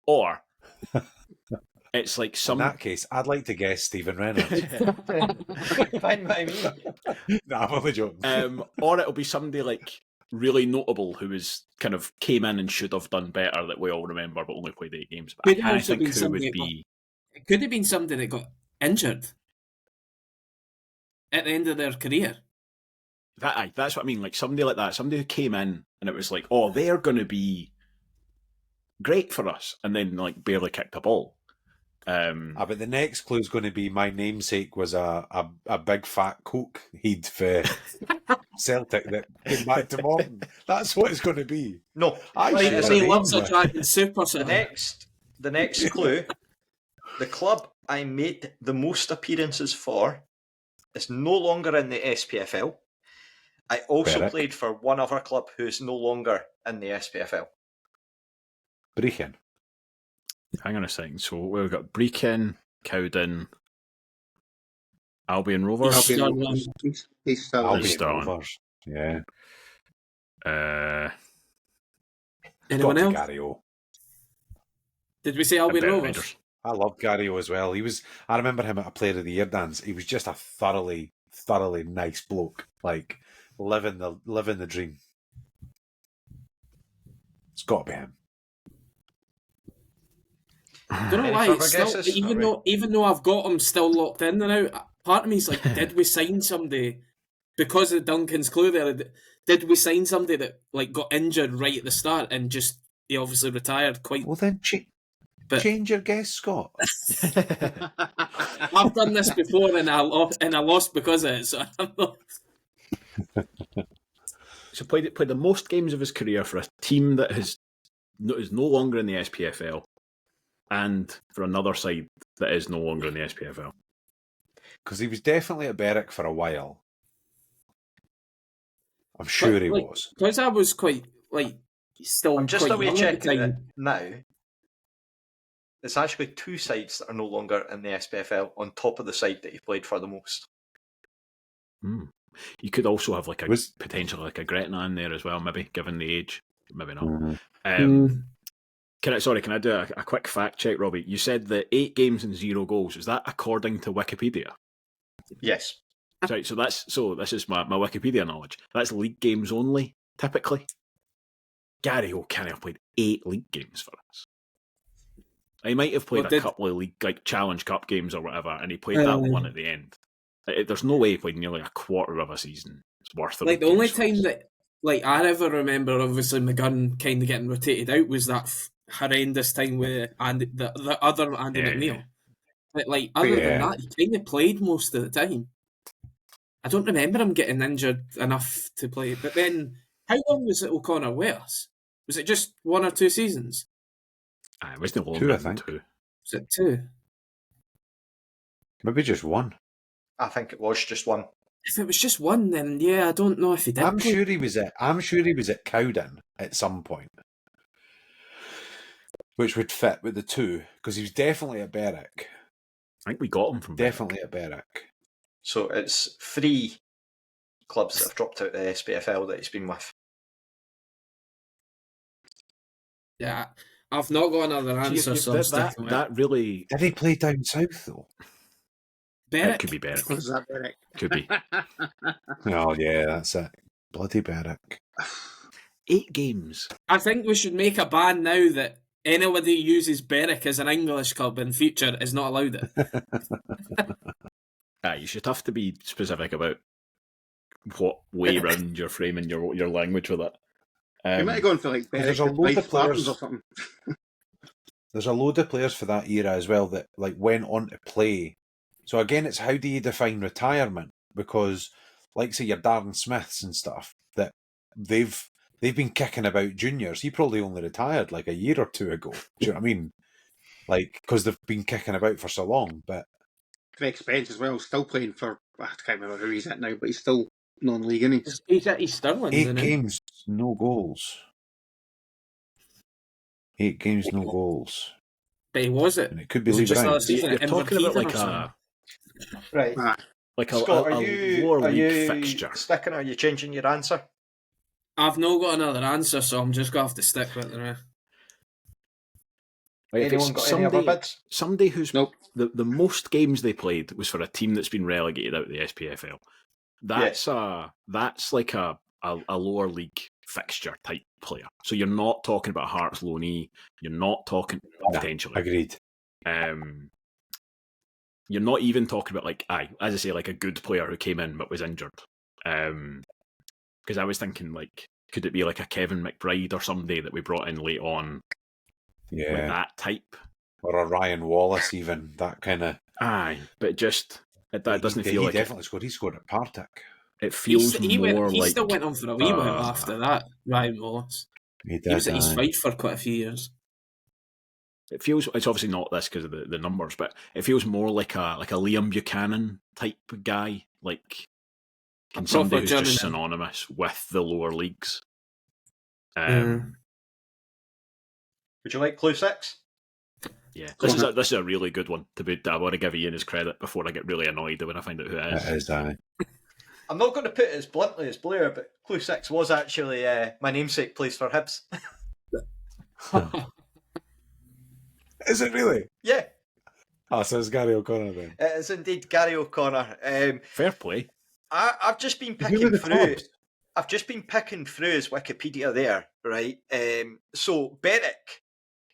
or it's like some. In that case, I'd like to guess Stephen Reynolds. Find what I mean. No, I'm only joking. Or it'll be somebody like really notable who was kind of came in and should have done better that we all remember, but only played 8 games. But Could I also think be who would somebody be. It could have been somebody that got injured at the end of their career. That's what I mean. Like somebody like that, somebody who came in and it was like, oh, they're going to be great for us, and then like barely kicked a ball. But the next clue is going to be my namesake was a big fat coke he'd for Celtic that came back to Morton. That's what it's going to be. No. Like, Sure. he loves a dragon soup or The something. next clue, the club I made the most appearances for is no longer in the SPFL. I also Berwick. played for one other club who's no longer in the SPFL. Brechin. Hang on a second. So we've got Brechin, Cowden, Albion Rovers. He's Albion Stirling. Rovers. Yeah. Anyone Got to else? Gary O. Did we say Albion Berwick Rovers? Rangers. I love Gary O as well. I remember him at a Player of the Year dance. He was just a thoroughly nice bloke. Like living the dream. It's got to be him. I don't know Any why. further It's still, guesses? even though I've got him still locked in and out, part of me is like, did we sign somebody because of Duncan's clue there? Did we sign somebody that like got injured right at the start and just he obviously retired quite? Well, then change your guess, Scott. I've done this before and I lost because of it. So I'm not... So played the most games of his career for a team that is no longer in the SPFL, and for another side that is no longer in the SPFL. Because he was definitely at Berwick for a while. I'm sure he was. Because I was quite, still I'm just quite away young at the checking it time. now. It's actually 2 sides that are no longer in the SPFL on top of the side that he played for the most. You could also have potentially like a Gretna in there as well, maybe, given the age. Maybe not. Can I do a quick fact check, Robbie? You said that 8 games and 0 goals. Is that according to Wikipedia? Yes. Right, so this is my Wikipedia knowledge. That's league games only, typically. Gary O'Kenny have played 8 league games for us. He might have played a couple of league, like Challenge Cup games or whatever, and he played that one at the end. There's no way he played nearly a quarter of a season. It's worth it. Like, the only time that I ever remember, obviously, McGunn kind of getting rotated out was that horrendous time with the other Andy McNeil. But, other than that, he kind of played most of the time. I don't remember him getting injured enough to play. But then, how long was it O'Connor with us? Was it just 1 or 2 seasons? It was no longer 2, I than think. 2. Was it 2? Maybe just 1. I think it was just 1. If it was just 1, then yeah, I don't know if he did. I'm sure he was at Cowden at some point, which would fit with the 2 because he was definitely at Berwick. I think we got him from definitely at Berwick. So it's 3 clubs that have dropped out of the SPFL that he's been with. Yeah, I've not got another answer. So that really did he play down south though? Berwick? It could be Berwick. Was that Berwick? Could be. Oh yeah, that's it. Bloody Berwick. 8 games. I think we should make a ban now that anybody who uses Berwick as an English club in future is not allowed it. You should have to be specific about what way round you're framing your language with it. You might have gone for like Berwick. There's a load of players or something. There's a load of players for that era as well that went on to play. So again, it's how do you define retirement? Because, say your Darren Smiths and stuff, that they've been kicking about juniors. He probably only retired a year or 2 ago. Do you know what I mean? Because they've been kicking about for so long. But Greg Spence as well, still playing for. I can't remember who he's at now, but he's still non-league, isn't he? He's at East Stirling. 8 games, no goals. 8 games, no goals. But he was it. And it could be just leaving. You're talking about right. Scott, are you fixture. Sticking? Are you changing your answer? I've not got another answer, so I'm just going to have to stick with it. Anyone got any other bids? Somebody who's nope. The most games they played was for a team that's been relegated out of the SPFL. That's like a lower league fixture type player. So you're not talking about Hearts loanee. You're not talking potentially. Agreed. You're not even talking about as I say, a good player who came in but was injured. Because I was thinking could it be like a Kevin McBride or somebody that we brought in late on? Yeah, that type, or a Ryan Wallace, even that kind of. Aye, but just that doesn't feel he like definitely scored. He scored at Partick. It feels he more still went on for a wee while after that. Ryan Wallace. He was at East Fife for quite a few years. It feels it's obviously not this because of the numbers, but it feels more like a Liam Buchanan type guy, somebody who's just synonymous with the lower leagues. Would you like clue 6? Yeah, this is a really good one. I want to give Iain his credit before I get really annoyed when I find out who it is. It is, aye. I'm not going to put it as bluntly as Blair, but clue 6 was actually my namesake plays for Hibs. Is it really? Yeah. Oh, so it's Gary O'Connor then. It is indeed Gary O'Connor. Fair play. I've just been picking through. I've just been picking through his Wikipedia there, right? So Berwick,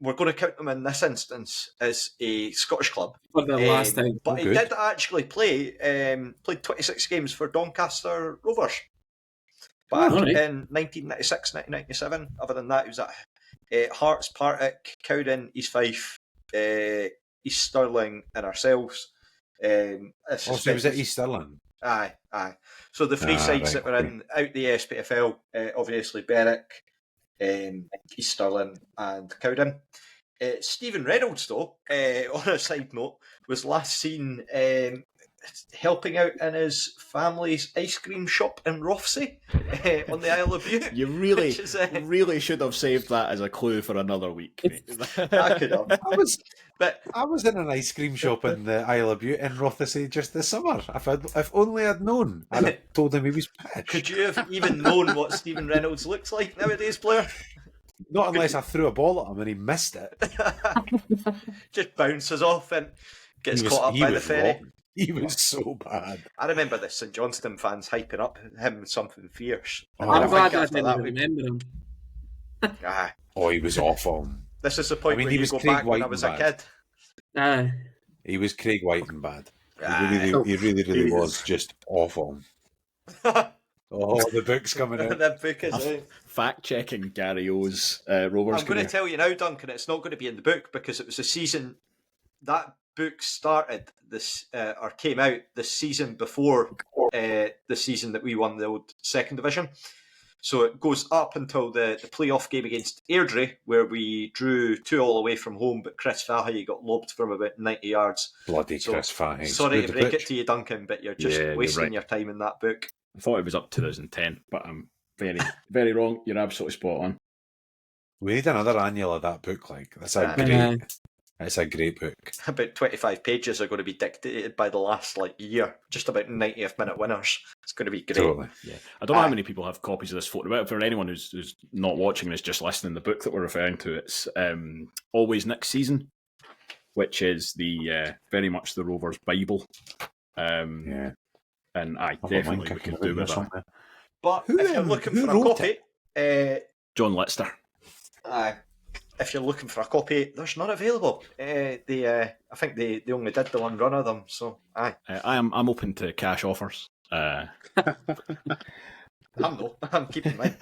we're going to count them in this instance as a Scottish club. For the last time. But he did actually played 26 games for Doncaster Rovers. Back in 1996, 1997. Other than that, he was at Hearts, Partick, Cowden, East Fife, East Stirling and ourselves. So he was at East Stirling? Aye. So the 3 sides that were out the SPFL, obviously Berwick, East Stirling and Cowden. Stephen Reynolds, though, on a side note, was last seen helping out in his family's ice cream shop in Rothesay on the Isle of Bute. You really, which is, really should have saved that as a clue for another week. Mate. I could have. I was in an ice cream shop in the Isle of Bute in Rothesay just this summer. If only I'd known, I'd have told him he was pitched. Could you have even known what Stephen Reynolds looks like nowadays, Blair? Not unless I threw a ball at him and he missed it. Just bounces off and gets caught up by the ferry. Wrong. He was so bad. I remember the St Johnstone fans hyping up him something fierce. I'm glad I after didn't that, remember him. Oh, he was awful. This is the point where he you was go Craig back when I Whiten was bad. a kid. Aye. He was Craig Whiten bad. Aye. He really was just awful. Oh, the book's coming out. The book is out. Fact checking Gary O's Rovers. I'm going to tell you now, Duncan, it's not going to be in the book because it was a season that book started this or came out the season before the season that we won the old second division. So it goes up until the playoff game against Airdrie, where we drew 2-2 away from home, but Kris Fahey got lobbed from about 90 yards. Bloody Kris Fahey. Sorry to break it to you, Duncan, but you're just wasting right. your time in that book. I thought it was up 2010, but I'm very, very wrong. You're absolutely spot on. We need another annual of that book. It's a great book. About 25 pages are going to be dictated by the last year. Just about 90th minute winners. It's going to be great. Totally. Yeah, I don't know how many people have copies of this photo. But for anyone who's not watching this, just listening, the book that we're referring to, it's Always Next Season, which is the very much the Rovers Bible. Yeah. And definitely we could do with that. But if you're looking for a copy, John Litster. If you're looking for a copy, there's none available. I think they only did the one run of them. So I'm open to cash offers. I'm keeping mine.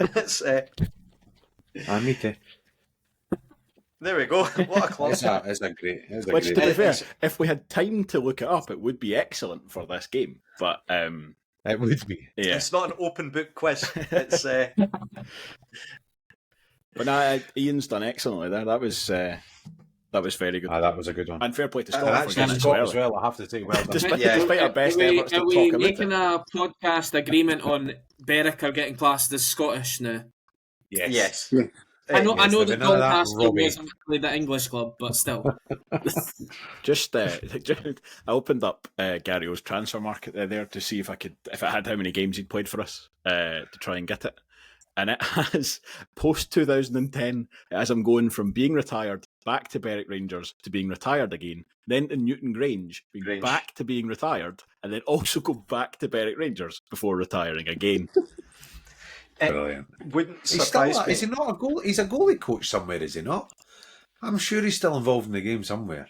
Me too. There we go. What a club! It's a great. Which, to be fair, if we had time to look it up, it would be excellent for this game. But it would be. Yeah. It's not an open book quiz. It's. But no, Ian's done excellently there. That was very good. That was a good one. And fair play to Scott for getting it Scott as well. I have to say, well done. Despite our best efforts to are talk we about making it. a podcast agreement on Berwick are getting classed as Scottish now? Yes. I know there'll that be none of that, Doncaster Robbie. wasn't really the English club, but still. I opened up Gary O's transfer market there to see if it had how many games he'd played for us to try and get it. And it has, post 2010, as I'm going from being retired back to Berwick Rangers to being retired again, then to Newton Grange, being back to being retired, and then also go back to Berwick Rangers before retiring again. Brilliant. Wouldn't surprise me. Is he not a goal? He's a goalie coach somewhere, is he not? I'm sure he's still involved in the game somewhere.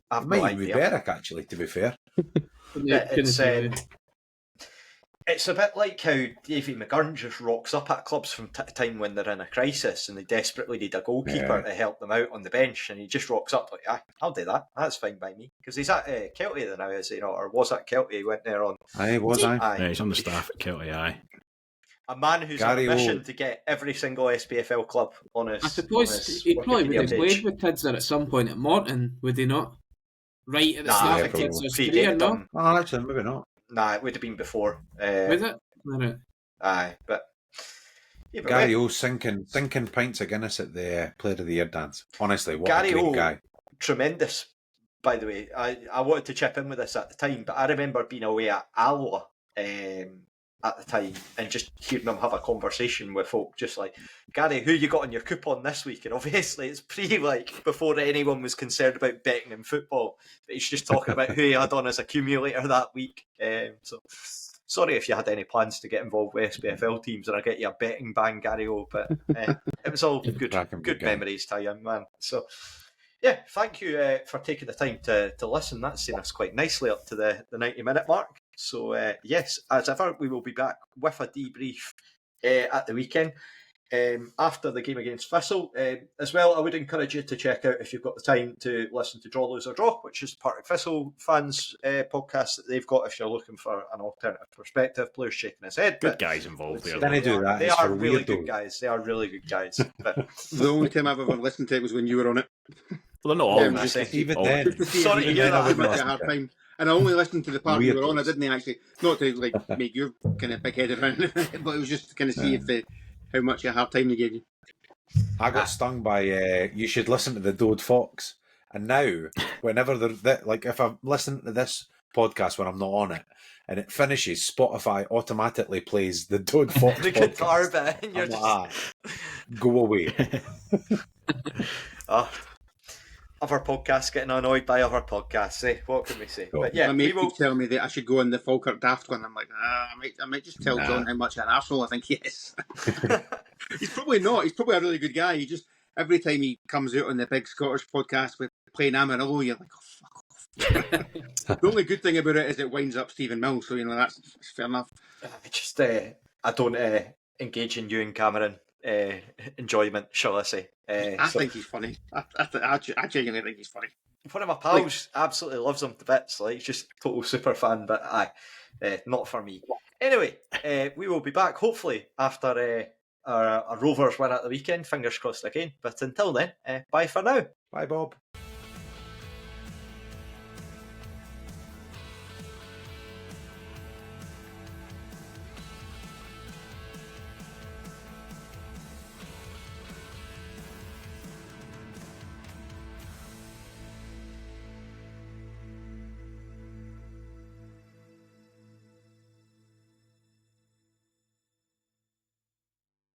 I've It might no even be idea. Berwick, actually, to be fair. It's a bit like how Davy McGurn just rocks up at clubs from time when they're in a crisis and they desperately need a goalkeeper to help them out on the bench, and he just rocks up like, I'll do that. That's fine by me. Because he's at Kelty there now, is he not? Or was at Kelty? He went there on. Yeah, he's on the staff at Kelty, A man who's on a mission to get every single SPFL club on his. I suppose he probably would have played with kids there at some point at Morton, would he not? Right at the start of kids' career, no? Oh, actually, maybe not. Nah, it would have been before. Was it? No. Aye, but Gary O sinking pints of Guinness at the Player of the Year dance. Honestly, what Gary a great O, guy. Tremendous, by the way. I wanted to chip in with this at the time, but I remember being away at Alloa at the time and just hearing him have a conversation with folk, just like, Gary, who you got on your coupon this week? And obviously it's before anyone was concerned about betting in football, but he's just talking about who he had on his accumulator that week. So sorry if you had any plans to get involved with SPFL teams and I get you a betting ban, Gary O, but it was all good memories to a young man. So yeah, thank you for taking the time to listen. That's seen us quite nicely up to the 90-minute mark. So yes, as ever, we will be back with a debrief at the weekend after the game against Thistle. As well, I would encourage you to check out, if you've got the time, to listen to Draw, Lose or Draw, which is Partick Thistle fans podcast that they've got if you're looking for an alternative perspective. Blair's shaking his head. Good guys involved there. Can I do that? They are really good guys. They are really good guys. But The only time I've ever listened to it was when you were on it. Well, they're not all. Even then. Sorry to hear that. Give it a hard time. And I only listened to the part you were on. I Weirdos. didn't actually, not to like make your kind of big headed around, but it was just to kind of see if how much a hard time they gave you. I got stung by you should listen to the Dode Fox. And now, whenever like if I'm listening to this podcast when I'm not on it and it finishes, Spotify automatically plays the Dode Fox The podcast. guitar bit, and you're I'm just... like, go away. Other podcasts getting annoyed by other podcasts, eh? What can we say? Cool. But yeah, My we mate will... keeps telling me that I should go on the Falkirk Daft one. I'm like, I might just tell John how much an arsehole I think he is. He's probably not. He's probably a really good guy. He just, every time he comes out on the big Scottish podcast with playing Amarillo, you're like, oh, fuck off. The only good thing about it is it winds up Stephen Mills, so, that's fair enough. I don't engage in you and Cameron enjoyment, shall I say. I think he's funny. I genuinely think he's funny. One of my pals absolutely loves him to bits. Like, he's just total super fan, but not for me. Anyway, we will be back hopefully after our Rovers win at the weekend. Fingers crossed again. But until then, bye for now. Bye, Bob.